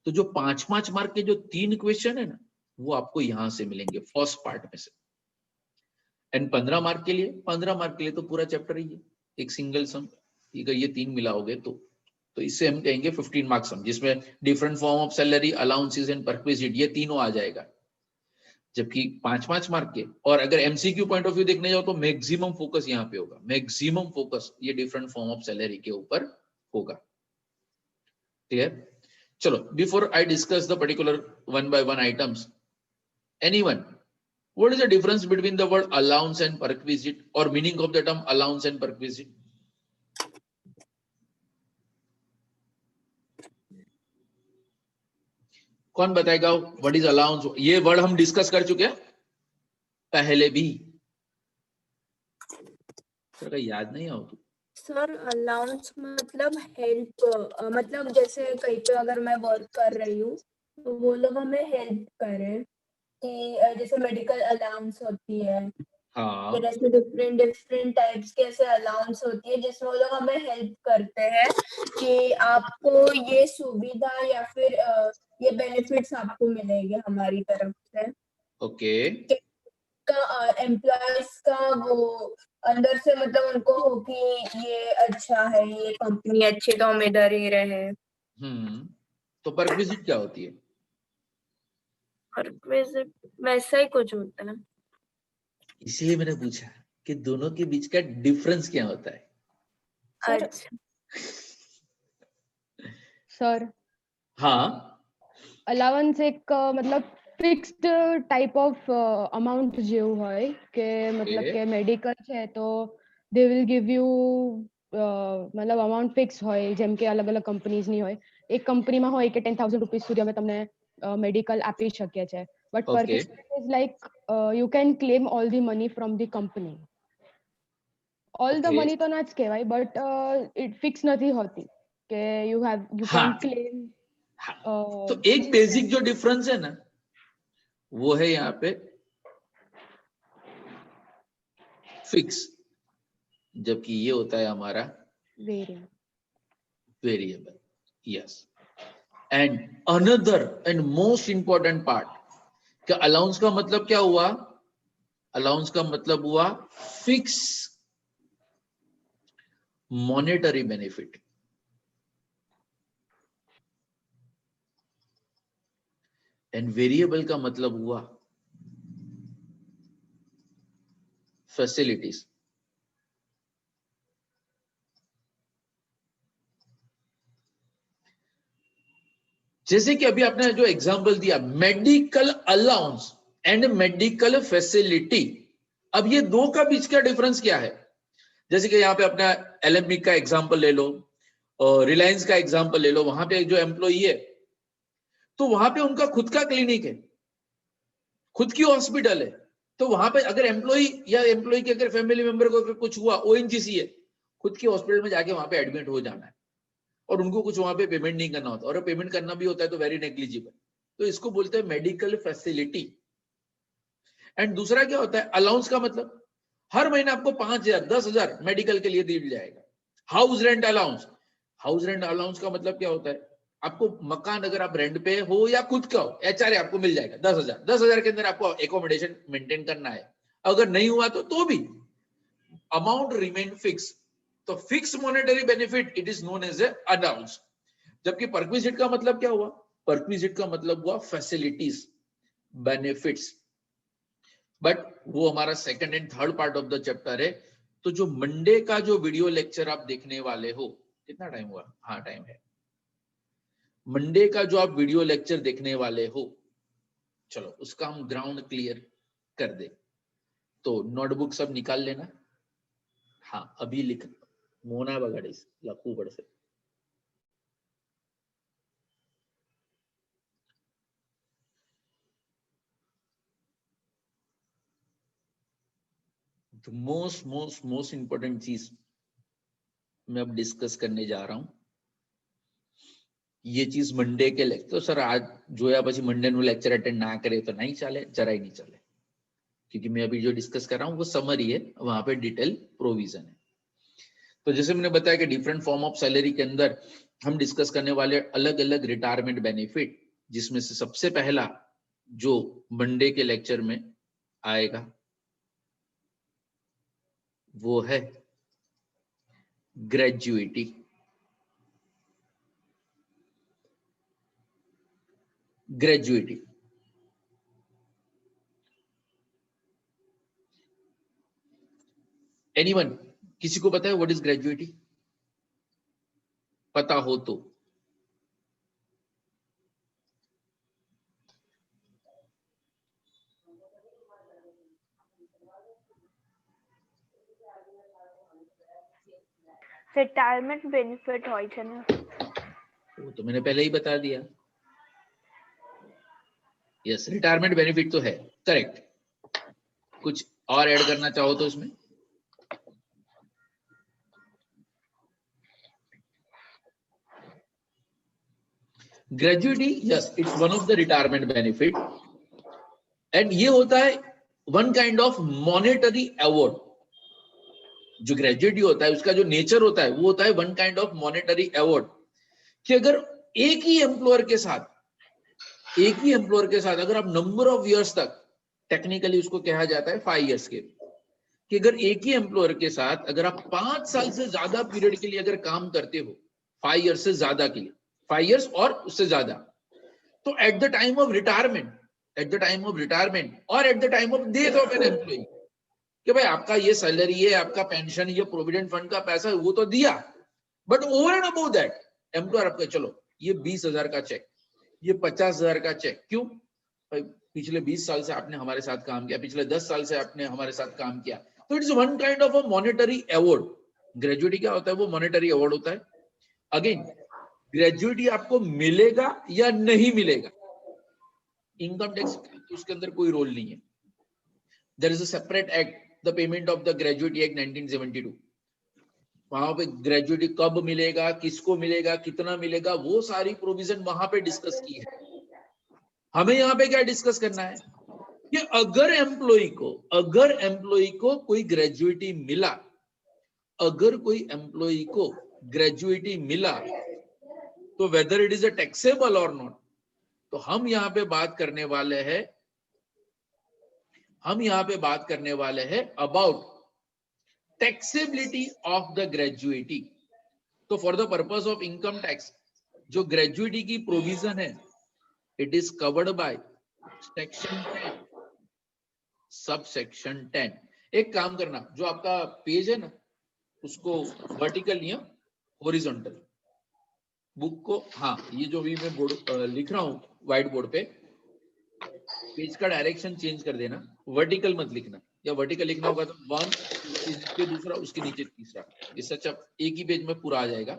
तो जो 5-5 मार्क के जो 3 क्वेश्चन है ना, वो आपको यहां से मिलेंगे फर्स्ट पार्ट में से। एंड 15 मार्क के लिए तो पूरा चैप्टर ही है, एक सिंगल सम। अगर ये 3 मिलाओगे तो इससे हम कहेंगे 15 मार्क सम, जिसमें different form of salary, allowances and perquisite, ये तीनों आ जाएगा। जबकि 5-5 मार्क के, और अगर एमसीक्यू पॉइंट ऑफ व्यू देखने जाओ तो मैक्सिमम फोकस यहाँ पे होगा, मैक्सिमम फोकस ये डिफरेंट फॉर्म ऑफ सैलरी के ऊपर होगा। क्लियर? चलो, before I discuss the particular one by one items, anyone, what is the difference between the word allowance and perquisite, or meaning of the term allowance and perquisite? कौन बताएगा what is allowance? ये word हम discuss कर चुके हैं पहले भी, sir याद नहीं आओ? सर अलाउंस मतलब हेल्प, मतलब जैसे कहीं पे अगर मैं वर्क कर रही हूँ तो वो लोग हमें हेल्प करें, कि जैसे मेडिकल अलाउंस होती है, हाँ, जैसे डिफरेंट टाइप्स के ऐसे अलाउंस होती है जिसमें वो लोग हमें हेल्प करते हैं कि आपको ये सुविधा या फिर ये बेनिफिट्स आपको मिलेंगे हमारी तरफ से। ओके, का एम्प्लॉयज का वो अंदर से मतलब उनको हो कि ये अच्छा है, ये कंपनी अच्छी, तो हम इधर ही रहे। तो परक्विजिट क्या होती है? परक्विजिट वैसा ही कुछ होता है। इसलिए मैंने पूछा कि दोनों के बीच का डिफरेंस क्या होता है। अच्छा सर, हाँ, अलाउंस एक मतलब ફિક્સ્ડ ટાઈપ ઓફ અમાઉન્ટ જેવું હોય કે મતલબ કે મેડિકલ છે તો દે વિલ ગિવ યુ મતલબ અમાઉન્ટ ફિક્સ હોય, જેમ કે અલગ અલગ કંપનીઝની હોય. એક કંપનીમાં હોય કે 10,000 રૂપીસ સુધી અમે તમને મેડિકલ આપી શકીએ છીએ, but perquisite is like you can claim all the money from the company. All the money તો ના જ કહેવાય, બટ ઇટ ફિક્સ નથી હોતી કે યુ કેન ક્લેમ. तो एक बेसिक जो डिफरेंस है ना वो है यहाँ पे फिक्स, जबकि ये होता है हमारा variable. Yes, and another and most important part, क्या अलाउंस का मतलब क्या हुआ? अलाउंस का मतलब हुआ fix monetary benefit, and variable का मतलब हुआ फैसिलिटीज। जैसे कि अभी आपने जो एग्जांपल दिया medical allowance and medical facility, अब ये दो का बीच का डिफरेंस क्या है? जैसे कि यहाँ पे अपना एलएमबी का एग्जांपल ले लो और रिलायंस का एग्जांपल ले लो, वहां पे जो एम्प्लॉई है तो वहां पे उनका खुद का क्लिनिक है, खुद की हॉस्पिटल है, तो वहां पे अगर एम्प्लॉई या एम्प्लॉई के अगर फैमिली मेंबर को अगर कुछ हुआ, ओएनजीसी है, खुद की हॉस्पिटल में जाके वहां पे एडमिट हो जाना है। और उनको कुछ वहां पे पेमेंट नहीं करना होता, और पेमेंट करना भी होता है तो वेरी नेग्लिजिबल, तो इसको बोलते हैं मेडिकल फैसिलिटी। एंड दूसरा क्या होता है, अलाउंस का मतलब हर महीने आपको 5,000 10,000 मेडिकल के लिए दिया जाएगा। House rent allowance, house rent allowance का मतलब क्या होता है, आपको मकान अगर आप रेंट पे हो या खुद का हो, एचआरए आपको मिल जाएगा 10,000 के अंदर आपको एकोमोडेशन मेंटेन करना है। अगर नहीं हुआ तो भी अमाउंट रिमेन फिक्स। तो fix monetary benefit it is known as a allowance. जबकि परक्विजिट का मतलब क्या हुआ, परक्विजिट का मतलब हुआ फैसिलिटीज, बेनिफिट्स। बट वो हमारा second and third part of the chapter है। तो जो मंडे का जो वीडियो लेक्चर आप देखने वाले हो, कितना टाइम हुआ, हाँ टाइम है, मंडे का जो आप वीडियो लेक्चर देखने वाले हो, चलो उसका हम ग्राउंड क्लियर कर दे। तो नोटबुक सब निकाल लेना, हाँ अभी लिख मोना बगाड़ीस लखू पड़ से। मोस्ट इंपॉर्टेंट चीज मैं अब डिस्कस करने जा रहा हूं। ये चीज मंडे के लेक्चर, तो सर आज जोया પછી मंडे નું लेक्चर अटेंड ना करे तो नहीं चले, जरा ही नहीं चले, क्योंकि मैं अभी जो डिस्कस कर रहा हूं वो समरी है, वहां पे डिटेल प्रोविजन है। तो जैसे मैंने बताया कि डिफरेंट फॉर्म ऑफ सैलरी के अंदर हम डिस्कस करने वाले अलग अलग रिटायरमेंट बेनिफिट, जिसमें से सबसे पहला जो मंडे के लेक्चर में आएगा वो है ग्रेजुएटी। ग्रेजुएटी एनीवन, किसी को पता है व्हाट इज ग्रेजुएटी? पता हो तो रिटायरमेंट बेनिफिट હોય છે ને, वो तो मैंने पहले ही बता दिया। यस, रिटायरमेंट बेनिफिट तो है, करेक्ट। कुछ और ऐड करना चाहो तो इसमें? Gratuity, yes, it's one of the retirement benefit, and ये होता है one kind of monetary award. जो ग्रेजुएटी होता है उसका जो नेचर होता है वो होता है one kind of monetary award, कि अगर एक ही एम्प्लॉयर के साथ अगर आप नंबर ऑफ इयर्स तक, टेक्निकली उसको कहा जाता है 5 इयर्स के, कि अगर एक ही एम्प्लॉयर के साथ अगर आप 5 साल से ज्यादा पीरियड के लिए अगर काम करते हो, 5 इयर्स से ज्यादा के लिए, 5 इयर्स और उससे ज्यादा, तो at the time of retirement और at the time of death of an employee, कि भाई आपका ये सैलरी है, आपका पेंशन, ये प्रोविडेंट फंड का पैसा वो तो दिया, but over and above that employer आपका, चलो ये 20,000 का चेक, ये 50,000 का चेक, क्यों भाई पिछले 20 साल से आपने हमारे साथ काम किया, पिछले 10 साल से आपने हमारे साथ काम किया, तो it's one kind of a monetary award. Gratuity क्या होता है, वो मॉनेटरी अवार्ड होता है। अगेन ग्रेजुएटी आपको मिलेगा या नहीं मिलेगा, इनकम टैक्स उसके अंदर कोई रोल नहीं है। There is a separate act, the payment of the gratuity act 1972, वहां पे ग्रेजुएटी कब मिलेगा, किसको मिलेगा, कितना मिलेगा, वो सारी प्रोविजन वहां पे डिस्कस की है। हमें यहाँ पे क्या डिस्कस करना है कि अगर एम्प्लॉय को कोई ग्रेजुएटी मिला, अगर कोई एम्प्लॉय को ग्रेजुएटी मिला, तो whether it is a taxable or not. तो हम यहाँ पे बात करने वाले हैं about taxability of the gratuity. तो for the purpose of income tax जो ग्रेजुएटी की प्रोविजन है, it is covered by section 10 sub section 10। एक काम करना, जो आपका पेज है ना उसको वर्टिकल या हॉरिजॉन्टल बुक को, हाँ ये जो भी मैं बोर्ड लिख रहा हूं व्हाइट बोर्ड पे, पेज का डायरेक्शन चेंज कर देना, वर्टिकल मत लिखना, या वर्टिकल लिखना होगा तो 1 उसके दूसरा, उसके नीचे तीसरा, इससे अच्छा एक ही पेज में पूरा आ जाएगा।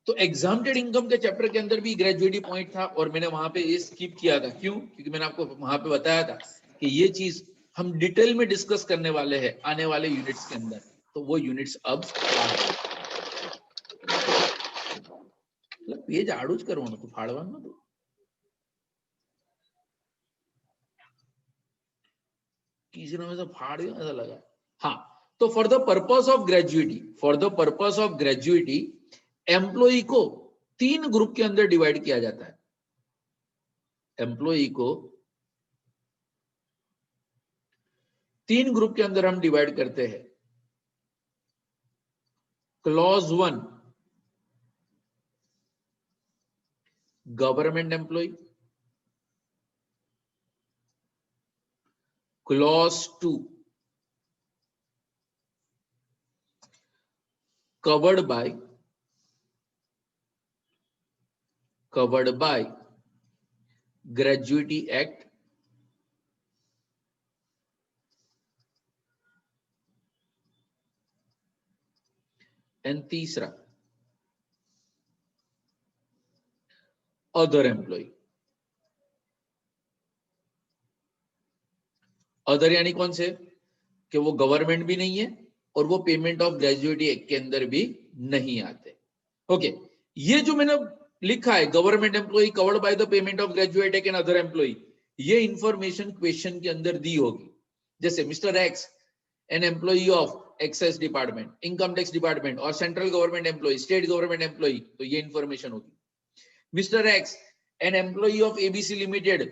तो एग्जाम्प्टेड इनकम के चैप्टर के अंदर भी ग्रेजुएटी पॉइंट था, और मैंने वहां पे ये स्किप किया था, क्यों? क्योंकि मैंने आपको वहां पे बताया था कि ये चीज हम डिटेल में डिस्कस करने वाले हैं आने वाले यूनिट्स के अंदर, तो वो यूनिट्स अब पेज आड़ू ज करवानो तो फाड़वानो तो किसी ने ऐसा फाड़ दिया ऐसा लगा। हाँ, तो for the purpose of gratuity employ को 3 ग्रुप के अंदर डिवाइड किया जाता है। एम्प्लॉय को 3 ग्रुप के अंदर हम डिवाइड करते हैं। Clause 1 government employ, clause 2 covered by Gratuity Act, and तीसरा अदर एम्प्लॉय। अदर यानी कौन से कि वो गवर्नमेंट भी नहीं है और वो पेमेंट ऑफ ग्रेजुएटी एक्ट के अंदर भी नहीं आते। ओके, ये जो मैंने लिखा है government employee covered by the payment of gratuity act and other employee, ये इंफॉर्मेशन क्वेश्चन के अंदर दी होगी। जैसे mister X an employ of excise department, income tax department or central government employee, state government employee, तो ये information होगी। Mister X an employ of ABC limited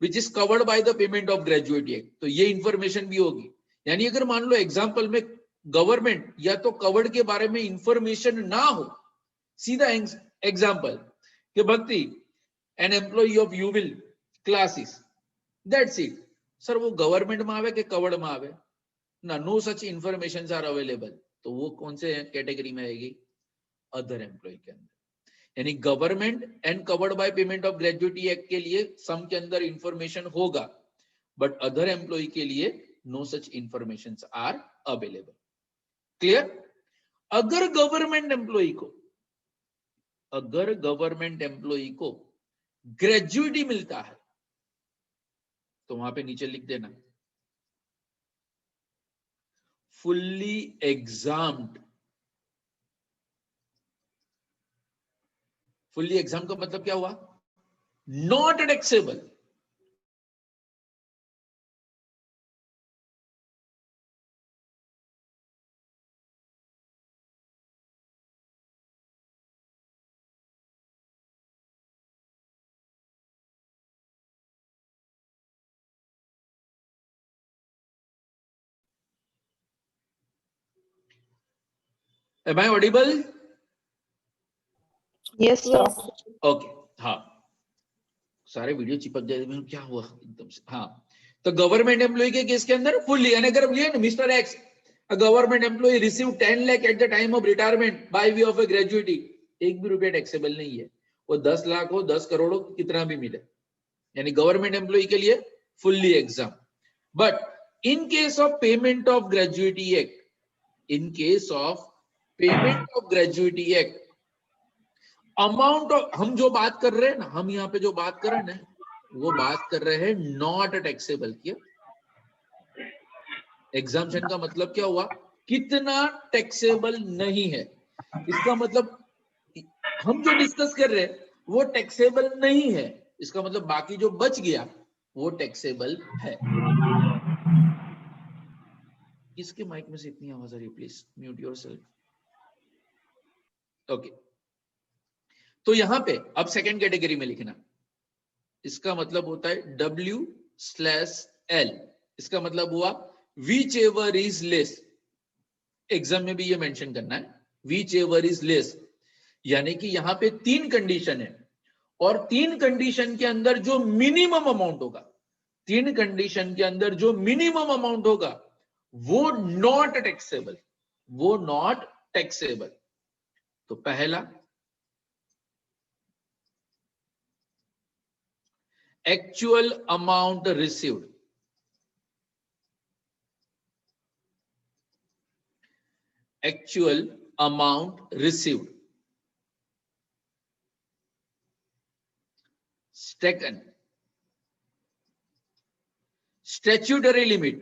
which is covered by the payment of gratuity act, तो ये information भी होगी। यानी अगर मान लो एग्जाम्पल में गवर्नमेंट या तो कवर्ड के बारे में इंफॉर्मेशन ना हो, सीधा एग्जाम्पल कि भक्ति एन एम्प्लॉय ऑफ यूविल क्लासेस, दैट्स इट। सर वो गवर्नमेंट में आवे कि कवर्ड में आवे ना, no such information are available, तो वो कौन से कैटेगरी में आएगी? अदर एम्प्लॉय के अंदर। यानी government and covered by payment of gratuity act के लिए सम के अंदर इंफॉर्मेशन होगा, बट अदर एम्प्लॉय के लिए no such information are available. Clear? अगर गवर्नमेंट एम्प्लॉय को ग्रेजुएटी मिलता है तो वहां पे नीचे लिख देना फुल्ली एग्जाम्ड। फुल्ली एग्जाम का मतलब क्या हुआ? Not taxable. Am I audible? Yes, sir. Okay, हाँ, सारे वीडियो चिपक जाए, क्या हुआ एकदम से। हाँ, तो गवर्नमेंट एम्प्लॉय के केस के अंदर फुल्ली, यानी अगर ये mister X a government employ receive 10 lakh at the time of retirement by way of a gratuity, 1 भी रुपया टैक्सेबल नहीं है। वो 10 लाख हो, 10 करोड़ हो, कितना भी मिले, यानी गवर्नमेंट एम्प्लॉय के लिए fully exempt. But in case of payment of gratuity act, in case of payment of gratuity act, amount of, हम जो बात कर रहे हैं ना, हम यहाँ पे जो बात कर रहे हैं ना, वो बात कर रहे हैं नॉट टैक्सेबल की। एग्जाम्पशन का मतलब क्या हुआ? कितना टैक्सेबल नहीं है। इसका मतलब हम जो डिस्कस कर रहे हैं वो टैक्सेबल नहीं है, इसका मतलब बाकी जो बच गया वो टैक्सेबल है। इसके माइक में से इतनी आवाज आ रही है, प्लीज म्यूट योरसेल्फ। ओके, तो यहां पे अब सेकेंड कैटेगरी में लिखना, इसका मतलब होता है W/L। इसका मतलब हुआ which ever is less. Exam में भी ये मेंशन करना है, विच एवर इज लेस, यानी कि यहां पे 3 कंडीशन है और 3 कंडीशन के अंदर जो मिनिमम अमाउंट होगा, 3 कंडीशन के अंदर जो मिनिमम अमाउंट होगा वो नॉट टैक्सेबल, वो नॉट टैक्सेबल। तो पहला, actual amount received, actual amount received. Second, statutory limit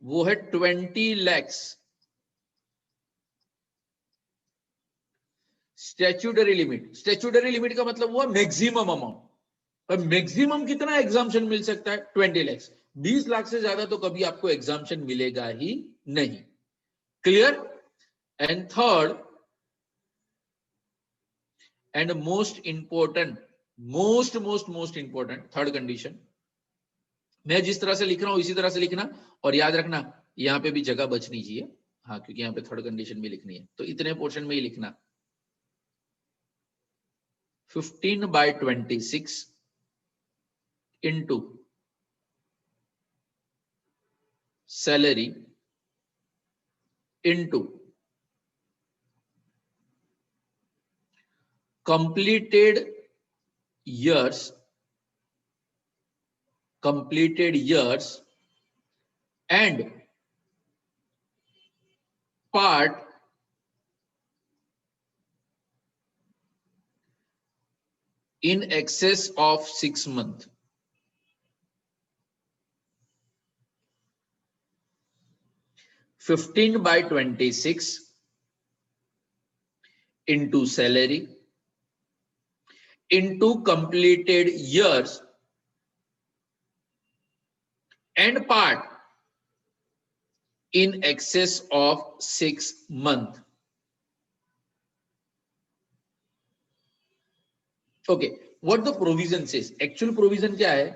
वो है 20 lakhs। स्टैट्यूटरी लिमिट का मतलब हुआ मैक्सिमम अमाउंट। पर मैक्सिमम कितना एग्जाम्पशन मिल सकता है? 20 lakhs। 20 लाख से ज्यादा तो कभी आपको एग्जाम्पशन मिलेगा ही नहीं। Clear? And third and most important third condition, मैं जिस तरह से लिख रहा हूं इसी तरह से लिखना, और याद रखना यहां पे भी जगह बचनी चाहिए। हाँ, क्योंकि यहां पे थर्ड कंडीशन भी लिखनी है, तो इतने पोर्शन में ही लिखना। 15/26 into salary into completed years and part in excess of 6 months। (15 by 26) into salary into completed years and part in excess of 6 months। Okay, what the provision says? Actual provision क्या है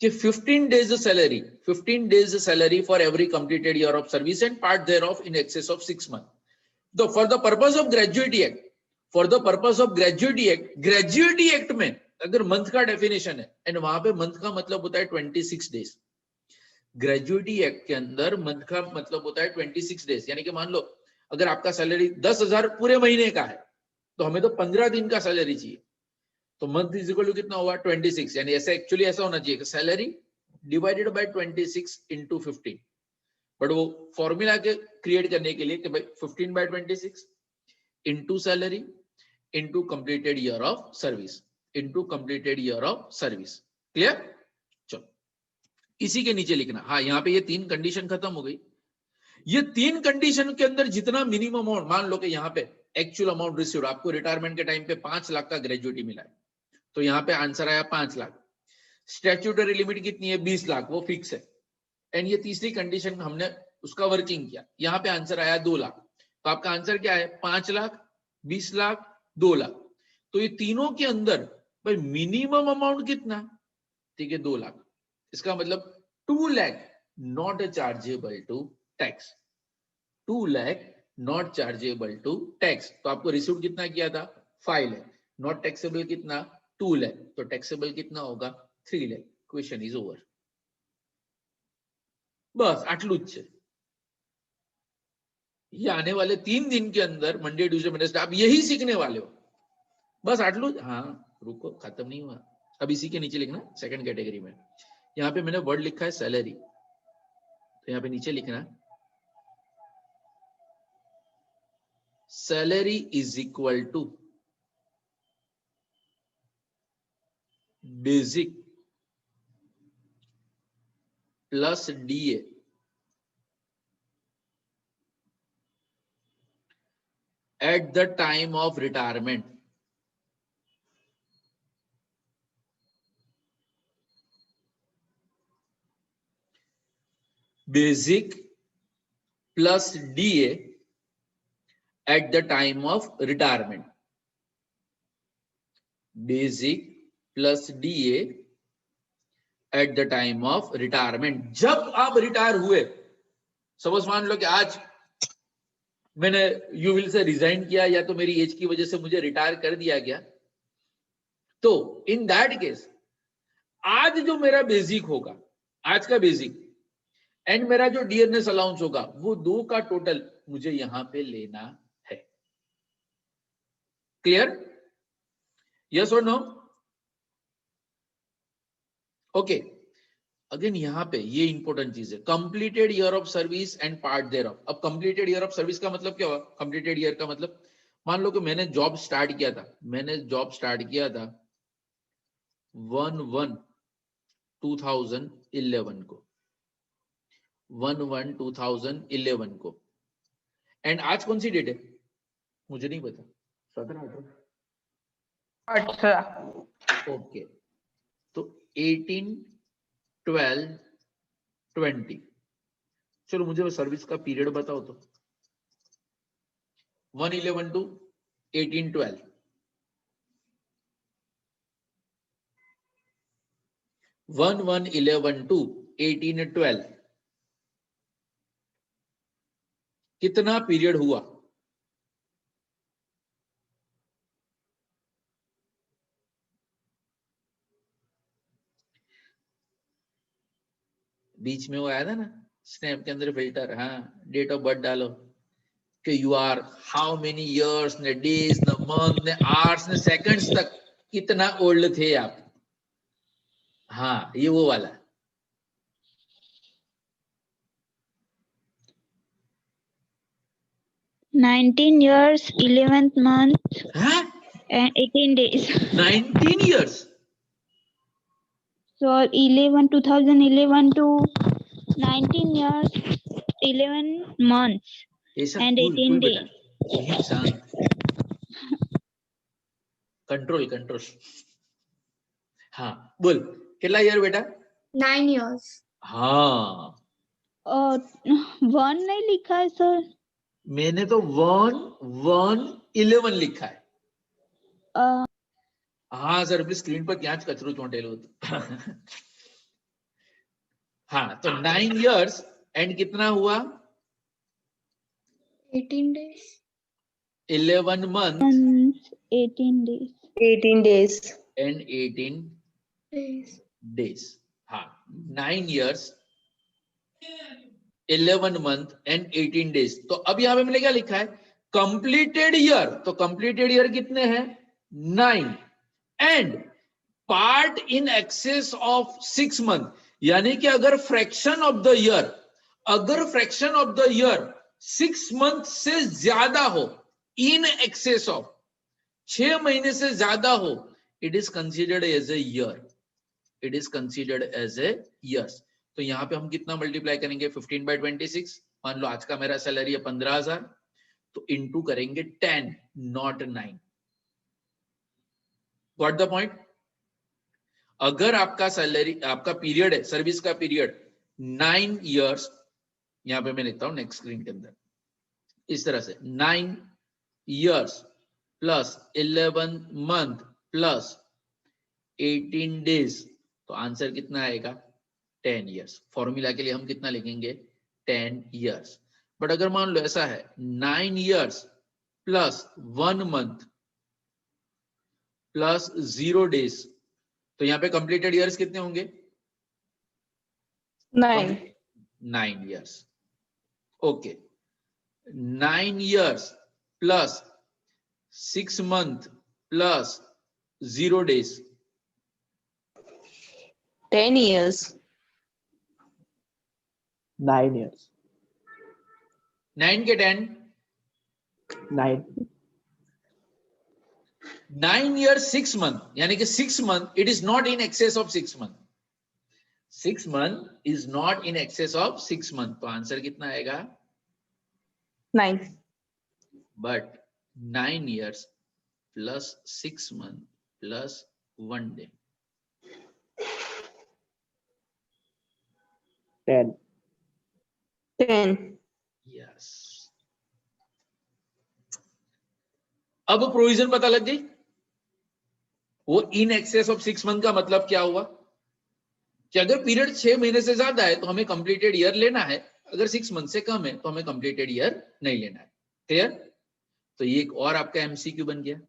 कि 15 days salary for every completed year of service and part thereof in excess of 6 months। तो for the purpose of gratuity act, gratuity act में अगर month का definition है, and वहां पे मंथ का मतलब होता है 26 डेज। ग्रेजुएटी एक्ट के अंदर मंथ का मतलब होता है 26 डेज। यानी कि मान लो अगर आपका सैलरी 10,000 पूरे महीने का है, तो हमें तो 15 दिन का सैलरी चाहिए, तो मंथ इज इक्वल टू कितना हुआ? 26। यानी ऐसा एक्चुअली ऐसा होना चाहिए कि salary divided by 26 into 15, but वो फॉर्मूला के क्रिएट करने के लिए कि भाई 15/26 into salary into completed year of service clear? चलो इसी के नीचे लिखना। हाँ, यहाँ पे ये 3 कंडीशन खत्म हो गई। ये 3 कंडीशन के अंदर जितना मिनिमम अमाउंट, मान लो कि यहाँ पे एक्चुअल अमाउंट रिसीव्ड, आपको रिटायरमेंट के टाइम पे 5 लाख का ग्रेजुएटी मिला है, तो यहाँ पे आंसर आया 5 लाख। स्टैट्यूटरी लिमिट कितनी है? 20 लाख, वो फिक्स है। एंड ये तीसरी कंडीशन हमने उसका वर्किंग किया, यहाँ पे आंसर आया 2 लाख। तो आपका आंसर क्या है? 5 लाख, 20 लाख, 2 लाख। तो ये तीनों के अंदर भाई मिनिमम अमाउंट कितना? ठीक है, 2 लाख। इसका मतलब 2 lakh not chargeable to tax. 2 lakh not chargeable to tax. तो आपको रिसीव्ड कितना किया था? 5 लाख। नॉट टैक्सेबल कितना? 2 लाख। तो टैक्सेबल कितना होगा? 3 लाख। Question is over. बस आटलू ज छे। ये आने वाले 3 दिन के अंदर, मंडे, ट्यूसडे, वेडनेसडे, आप यही सीखने वाले हो। बस आटलू। हाँ रुको, खत्म नहीं हुआ। अब इसी के नीचे लिखना सेकंड कैटेगरी में। यहाँ पे मैंने वर्ड लिखा है सैलरी, तो यहाँ पे नीचे लिखना salary is equal to basic plus DA at the time of retirement। Basic plus DA at the time of retirement। Basic plus DA at the time of retirement। जब आप रिटायर हुए, सपोज मान लो कि आज मैंने यूविल से रिजाइन किया, या तो मेरी एज की वजह से मुझे रिटायर कर दिया गया, तो इन दैट केस आज जो मेरा बेसिक होगा, आज का बेसिक एंड मेरा जो डियरनेस अलाउंस होगा, वो 2 का टोटल मुझे यहां पे लेना है। क्लियर? यस और नो? ओके, अगेन यहां पे ये इंपॉर्टेंट चीज है, completed year of service and part thereof. अब कंप्लीटेड ईयर ऑफ सर्विस का मतलब क्या हुआ? कंप्लीटेड ईयर का मतलब मान लो कि मैंने जॉब स्टार्ट किया था 1/1/2011 को 1/1/2011 को। एंड आज कौन सी डेट है मुझे नहीं पता, 17 ओके, तो 18/12/20। चलो मुझे सर्विस का पीरियड बताओ तो 1/11 to 18/12, 1/1/11 to 18/12 कितना पीरियड हुआ? बीच में वो आया था ना स्नैप के अंदर फिल्टर, हाँ डेट ऑफ बर्थ डालो कि you are how many years ने डेज ने मंथ ने आवर्स ने सेकंड्स तक कितना ओल्ड थे आप। हाँ ये वो वाला 19 years, 11th month, हाँ and 18 days. 19 years So 2011 to 19 years, 11 months ऐसा and cool, 18 बेटा days. यही शांत कंट्रोल हाँ बोल कितना ईयर बेटा? 9 years. हाँ 1 नहीं लिखा है सर। मैंने तो 1/1/11 लिखा है। हाँ सर अपनी स्क्रीन पर क्या कचरू चौंटेलो हाँ तो 9 years एंड कितना हुआ? 18 days. 11 months 18 days. 18 days. and 18 days. हाँ 9 years 11 month and 18 days। तो अब यहाँ पे मैंने क्या लिखा है? Completed year. तो कंप्लीटेड ईयर कितने हैं? 9 and part in excess of 6 month, यानी कि अगर fraction of the year 6 month से ज्यादा हो, इन एक्सेस ऑफ 6 महीने से ज्यादा हो, it is considered as a year, it is considered as a years. तो यहाँ पे हम कितना मल्टीप्लाई करेंगे? 15/26। मान लो आज का मेरा सैलरी है 15,000, तो इंटू करेंगे 10 नॉट 9। Got the point? अगर आपका सैलरी, आपका पीरियड है, सर्विस का पीरियड 9 इयर्स, यहां पे मैं लिखता हूं नेक्स्ट स्क्रीन के अंदर इस तरह से 9 years plus 11 month plus 18 days, तो आंसर कितना आएगा? 10 इयर्स। फॉर्मूला के लिए हम कितना लिखेंगे? 10 इयर्स। बट अगर मान लो ऐसा है 9 years plus 1 month plus 0 days, तो यहाँ पे कंप्लीटेड इयर्स कितने होंगे? 9 years. Okay 9 years plus 6 month plus 0 days, 10 years. 9 years. 9 के 10 9. 9 years 6 month, यानी कि 6 month it is not in excess of 6 month, 6 month is not in excess of 6 month, तो answer कितना आएगा? 9. But 9 years plus 6 month plus 1 day, 10. 10. Yes. अब provision पता लग गई। वो इन एक्सेस ऑफ 6 मंथ का मतलब क्या हुआ कि अगर पीरियड 6 महीने से ज्यादा है तो हमें कंप्लीटेड ईयर लेना है, अगर 6 मंथ से कम है तो हमें कंप्लीटेड ईयर नहीं लेना है। क्लियर? तो ये एक और आपका एमसीक्यू बन गया।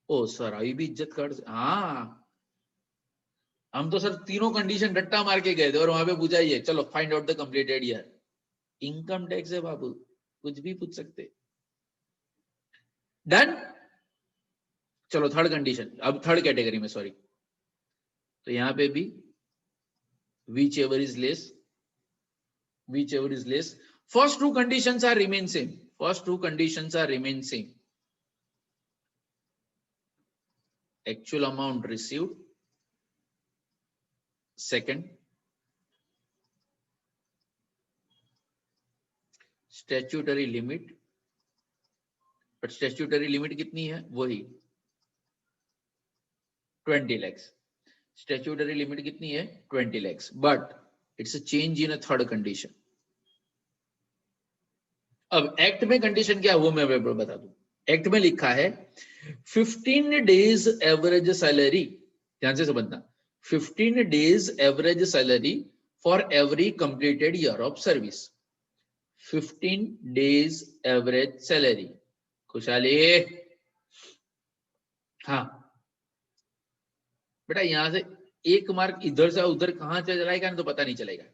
ओ सर अभी भी इज्जत कर, हाँ हम तो सर तीनों कंडीशन रट्टा मार के गए थे और वहां पे पूछा ही है, चलो find out the completed year. Income tax है बाबू, कुछ भी पूछ सकते। डन? चलो थर्ड कंडीशन, अब थर्ड कैटेगरी में, सॉरी। तो यहां पे भी whichever is less, whichever is less, first two conditions are remain same, first two conditions are remain same. Actual amount received. Second, statutory limit. But statutory limit कितनी है? वही 20 lakhs. Statutory limit कितनी है? 20 lakhs. But it's a change in a third condition. अब act में condition क्या है वो मैं बता दूं. एक्ट में लिखा है 15 days एवरेज सैलरी. ध्यान से समझना. 15 days average salary for every completed year of service. 15 days average salary. खुशहाली. हाँ बेटा, यहां से एक मार्क इधर से उधर कहां चला जाएगा ना तो पता नहीं चलेगा.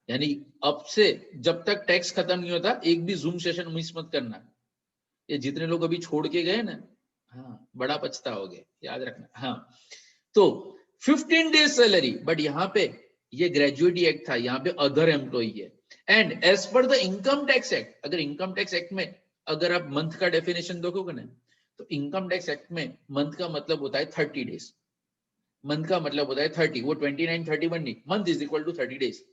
यानी अब से जब तक टैक्स खत्म नहीं होता एक भी जूम सेशन मिस मत करना. ये जितने लोग अभी छोड़ के गए ना, हाँ बड़ा पछताओगे, याद रखना. हाँ तो 15 डेज सैलरी. बट यहाँ पे ये ग्रेजुएटी एक्ट था, यहाँ पे अदर एम्प्लॉई है. And as per the income tax act, अगर इनकम टैक्स एक्ट में अगर आप मंथ का डेफिनेशन देखोगे ना तो इनकम टैक्स एक्ट में मंथ का मतलब होता है 30 डेज. मंथ का मतलब होता है 30. वो 29 31 नहीं, month is equal to 30 days.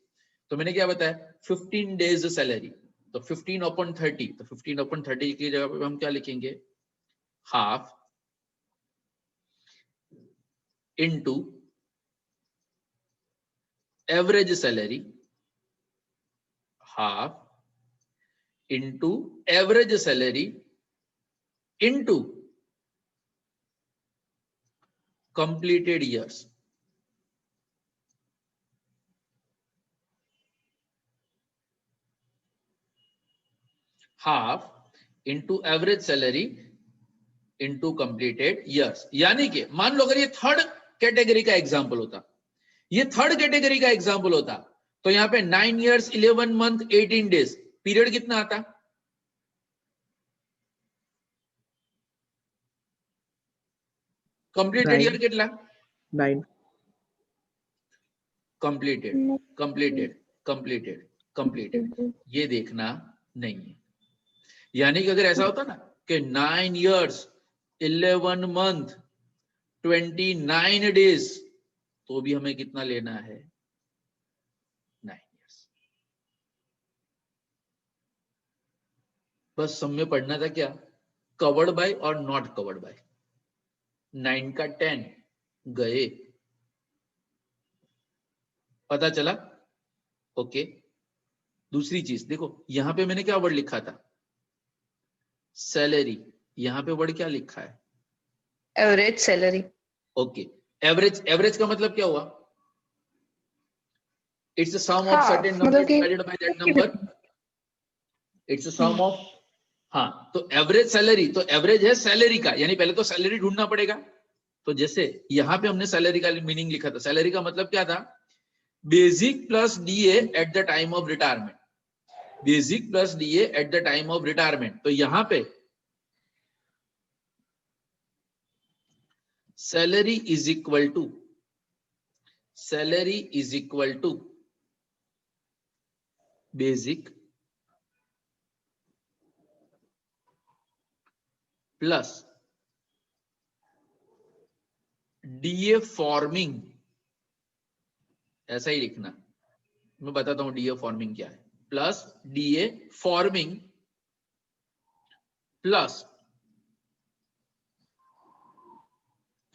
तो मैंने क्या बताया 15 डेज सैलरी. तो 15 upon 30, तो 15 upon 30 की जगह पे हम क्या लिखेंगे, half into average salary, half into average salary into completed years. Half into average salary into completed years. यानी कि मान लो अगर ये थर्ड कैटेगरी का एग्जांपल होता, ये थर्ड कैटेगरी का एग्जांपल होता, तो यहां पे 9 years 11 month 18 days पीरियड कितना आता? कंप्लीटेड ईयर कितना? 9. कंप्लीटेड कंप्लीटेड कंप्लीटेड कंप्लीटेड ये देखना नहीं है. यानी कि अगर ऐसा होता ना कि 9 years 11 month 29 days, तो भी हमें कितना लेना है? 9 years. बस सब में पढ़ना था क्या, कवर्ड बाय और नॉट कवर्ड बाय. 9 का 10 गए, पता चला. ओके. दूसरी चीज देखो, यहां पे मैंने क्या वर्ड लिखा था, सैलरी. यहां पे वर्ड क्या लिखा है, average salary. Okay. Average, average का मतलब क्या हुआ, it's a sum of certain number divided by that number. It's a sum of. हाँ तो एवरेज सैलरी, तो एवरेज है सैलरी का, यानी पहले तो सैलरी ढूंढना पड़ेगा. तो जैसे यहां पे हमने सैलरी का मीनिंग लिखा था, सैलरी का मतलब क्या था, basic plus DA at the time of retirement. Basic plus DA at the time of retirement. तो यहां पे salary is equal to, salary is equal to basic plus DA forming. ऐसा ही लिखना, मैं बताता हूं डीए फॉर्मिंग क्या है. Plus DA forming plus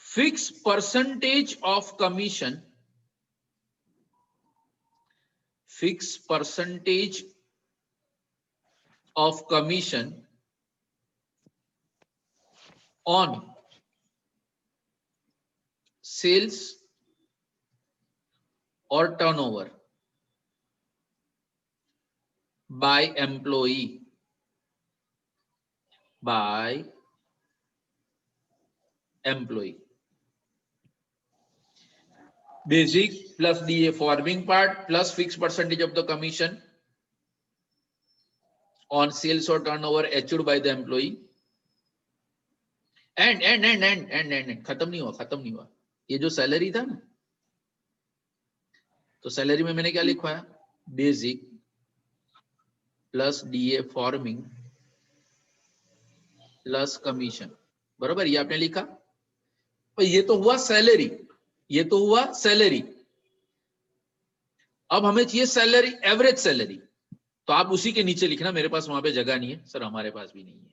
fix percentage of commission, fix percentage of commission on sales और turnover by employee, by employee. Basic plus DA forming part plus fixed percentage of the commission on sales or turnover achieved by the employee. And खत्म नहीं हुआ. ये जो salary था ना, तो salary में मैंने क्या लिखवाया, basic plus DA forming plus commission, बरोबर, ये आपने लिखा। तो ये तो हुआ सैलरी, ये तो हुआ सैलरी। अब हमें चाहिए सैलरी, एवरेज सैलरी, तो आप उसी के नीचे लिखना, मेरे पास वहां पे जगह नहीं है सर, हमारे पास भी नहीं है।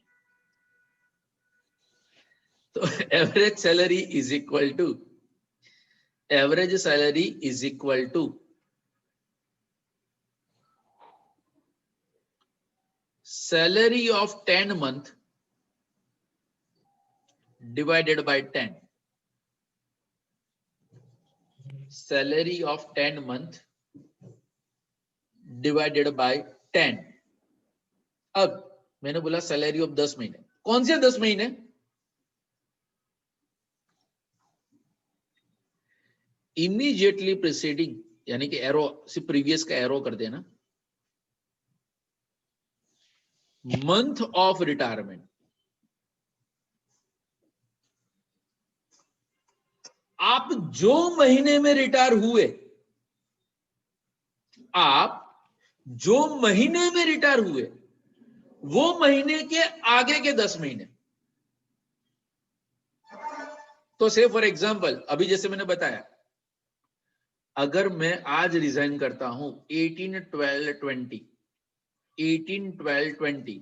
तो average salary is equal to, average salary is equal to salary of 10 month divided by 10, salary of 10 month divided by 10। अब मैंने बोला सैलरी ऑफ 10 महीने, कौन से 10 महीने? इमीडिएटली प्रीसीडिंग, यानी कि एरो से प्रीवियस का एरो कर देना, मंथ ऑफ रिटायरमेंट। आप जो महीने में रिटायर हुए, आप जो महीने में रिटायर हुए, वो महीने के आगे के 10 महीने। तो से फॉर एग्जांपल, अभी जैसे मैंने बताया, अगर मैं आज रिजाइन करता हूं 18/12/20, 18/12/20,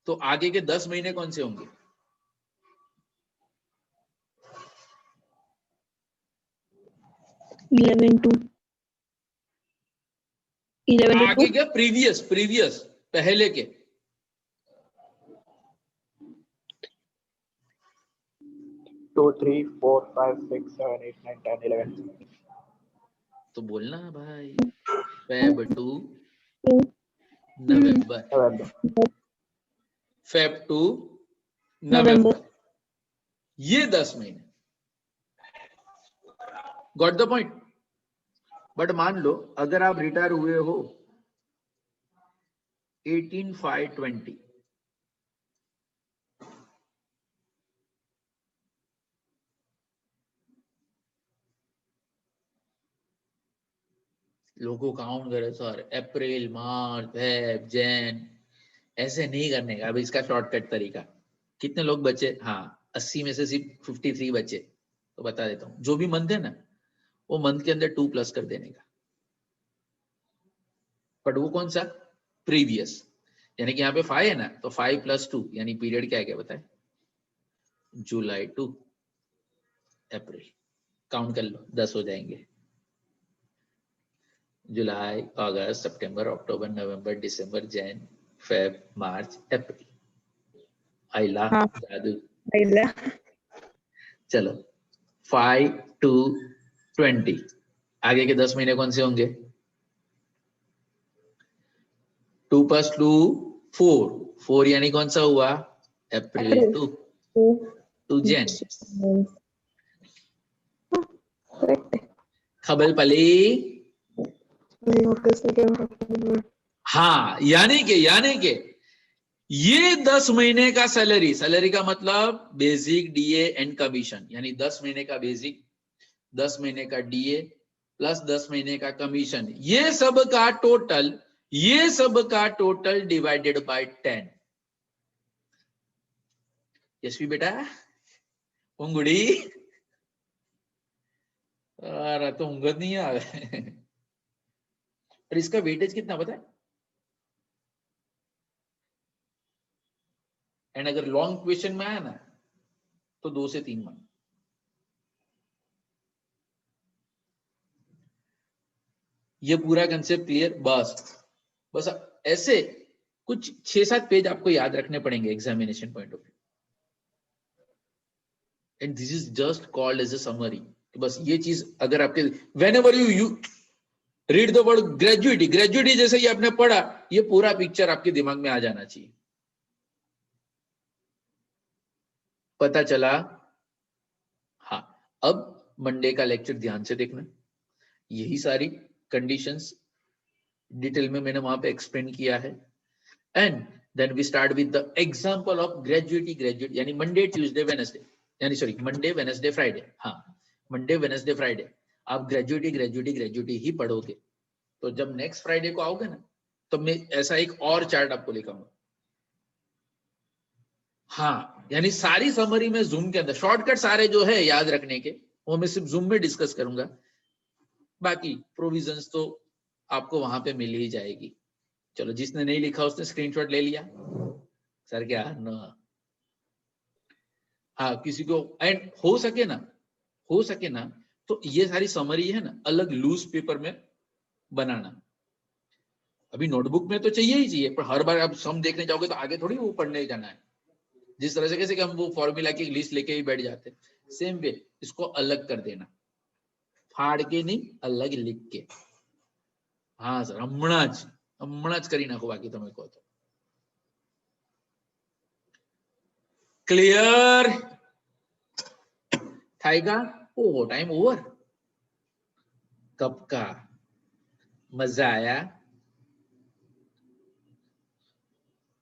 तो आगे के 10 महीने कौन से होंगे? आगे के प्रीवियस पहले के 2, 3, 4, 5, 6, 7, 8, 9, 10, 11। तो बोलना भाई, Feb to November, Feb to November, ये 10 महीने। Got the point? बट मान लो अगर आप रिटायर हुए हो 18/5/20, लोगों काउंट करे सर, अप्रैल, मार्च, फेब, जैन, ऐसे नहीं करने का। अब इसका शॉर्टकट तरीका, कितने लोग बचे? हाँ, 80 में से सिर्फ 53 बचे। तो बता देता हूं, जो भी मंथ है ना, वो मंथ के अंदर 2 प्लस कर देने का। बट वो कौन सा? प्रीवियस, यानी कि यहाँ पे 5 है ना, तो 5 + 2 यानी पीरियड क्या है, क्या बताए? जुलाई टू अप्रैल। काउंट कर लो, 10 हो जाएंगे। जुलाई, अगस्त, सितंबर, अक्टूबर, नवंबर, दिसंबर, जैन, फेब, मार्च, अप्रैल। आइला जादू। चलो 5 to 20, आगे के 10 महीने कौन से होंगे? 2 + 2 4, 4 यानी कौन सा हुआ? अप्रैल टू जैन। खबल पली। हाँ, यानी के ये 10 महीने का सैलरी का मतलब बेसिक, डीए एंड कमीशन, यानी 10 महीने का बेसिक, 10 महीने का डीए प्लस 10 महीने का कमीशन, ये सब का टोटल डिवाइडेड बाय 10। यशवी बेटा, उंगड़ी अरे तो उंगत नहीं आ रहा। और इसका वेटेज कितना पता है? एंड अगर लॉन्ग क्वेश्चन में आया ना, तो 2 से 3 मंथ। ये पूरा कंसेप्ट क्लियर? बस ऐसे कुछ 6-7 पेज आपको याद रखने पड़ेंगे examination point of view. And this is just called as a summary. बस ये चीज अगर आपके, whenever you read the word gratuity जैसे ही आपने पढ़ा, ये पूरा पिक्चर आपके दिमाग में आ जाना चाहिए। पता चला? हाँ, अब मंडे का लेक्चर ध्यान से देखना। यही सारी कंडीशंस डिटेल में मैंने वहां पे एक्सप्लेन किया है। And then we start with the example of graduate, यानी मंडे, ट्यूसडे, वेडनेसडे, यानी सॉरी मंडे, वेडनेसडे, फ्राइडे। हाँ, मंडे, वेडनेसडे, फ्राइडे आप ग्रेजुएटी ही पढ़ोगे। तो जब नेक्स्ट फ्राइडे को आओगे ना, तो मैं ऐसा एक और चार्ट आपको लिखाऊंगा। हाँ, यानी सारी समरी में जूम के अंदर शॉर्टकट सारे जो है याद रखने के, वो मैं सिर्फ जूम में डिस्कस करूंगा। बाकी प्रोविजंस तो आपको वहां पे मिल ही जाएगी। चलो, जिसने नहीं लिखा उसने स्क्रीनशॉट ले लिया सर क्या ना। हाँ, किसी को एंड हो सके ना तो ये सारी समरी है ना अलग लूज पेपर में बनाना। अभी नोटबुक में तो चाहिए ही चाहिए, पर हर बार आप सम देखने जाओगे तो आगे थोड़ी वो पढ़ने जाना है। जिस तरह से कैसे कि हम वो फॉर्मूला की लिस्ट लेके ही बैठ जाते हैं, सेम वे इसको अलग कर देना, फाड़ के नहीं, अलग लिख के। हाँ सर, હમણાં જ કરી નાખો, બાકી તમે કહો તો। क्लियर थाएगा? ओ टाइम ओवर। कब का मजा आया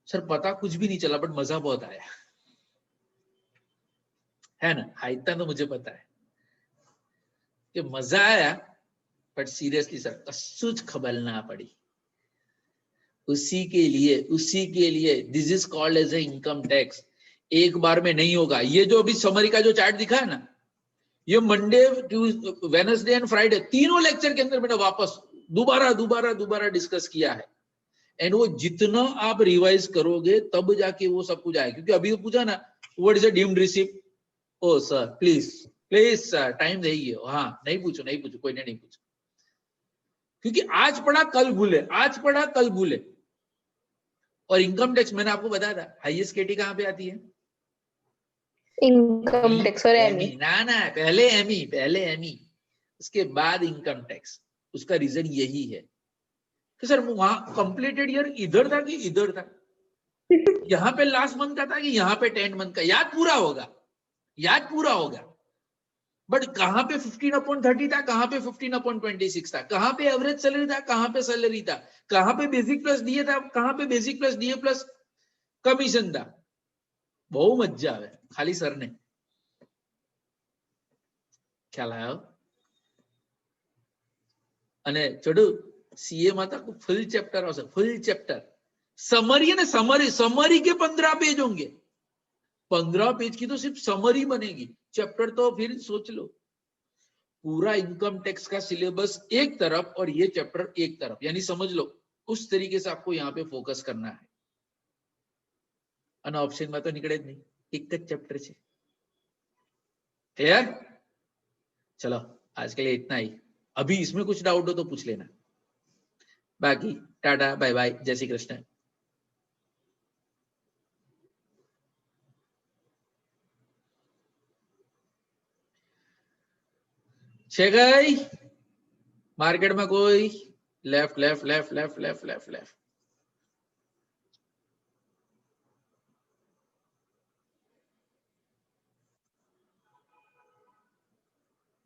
सर? पता कुछ भी नहीं चला, बट मजा बहुत आया है ना। हाँ, इतना तो मुझे पता है कि मजा आया, बट सीरियसली सर कसूच खबर ना पड़ी। उसी के लिए this is called as a income tax. एक बार में नहीं होगा। ये जो अभी समरी का जो चार्ट दिखा है ना, ये मंडे, वेडनेसडे एंड फ्राइडे तीनों लेक्चर के अंदर मैंने वापस दोबारा डिस्कस किया है। एंड वो जितना आप रिवाइज करोगे तब जाके वो सब कुछ आएगा। क्योंकि अभी तो पूछा ना what is a deemed receipt. Oh sir please sir time देइए। हाँ, नहीं पूछो कोई ने नहीं पूछा, क्योंकि आज पढ़ा कल भूले। और इनकम टैक्स मैंने आपको बताया था, हाईएस्ट केटी कहाँ पे आती है? इनकम टैक्स और एमई। ना, पहले एमई उसके बाद इनकम टैक्स। उसका रीजन यही है कि सर वहां कंप्लीटेड ईयर इधर था कि इधर था, यहाँ पे लास्ट मंथ का था कि यहाँ पे 10 मंथ का। याद पूरा होगा, बट कहाँ पे 15/30 था, कहाँ पे 15/26 था, कहाँ पे एवरेज सैलरी था, कहाँ पे सैलरी था, कहाँ पे बेसिक प्लस डीए था, कहाँ पे basic plus DA plus commission था। बहु मजा आवे खाली सर ने ख्याल आयो। અને छोड़ू सीए માં तो फुल चैप्टर આવશે, फुल चैप्टर। समरी है ना, समरी के 15 पेज होंगे। 15 पेज की तो सिर्फ समरी बनेगी। चैप्टर तो फिर सोच लो, पूरा इनकम टैक्स का सिलेबस एक तरफ और ये चैप्टर एक तरफ, यानी समझ लो उस तरीके से आपको यहाँ पे फोकस करना है। અને ऑप्शन में तो निकले नहीं, एक જ चैप्टर છે। क्लियर? चलो आज के लिए इतना ही। अभी इसमें कुछ डाउट हो तो पूछ लेना। बाकी टाटा बाय बाय, जय श्री कृष्ण। છે ગઈ માર્કેટ में कोई? Left left left left left left left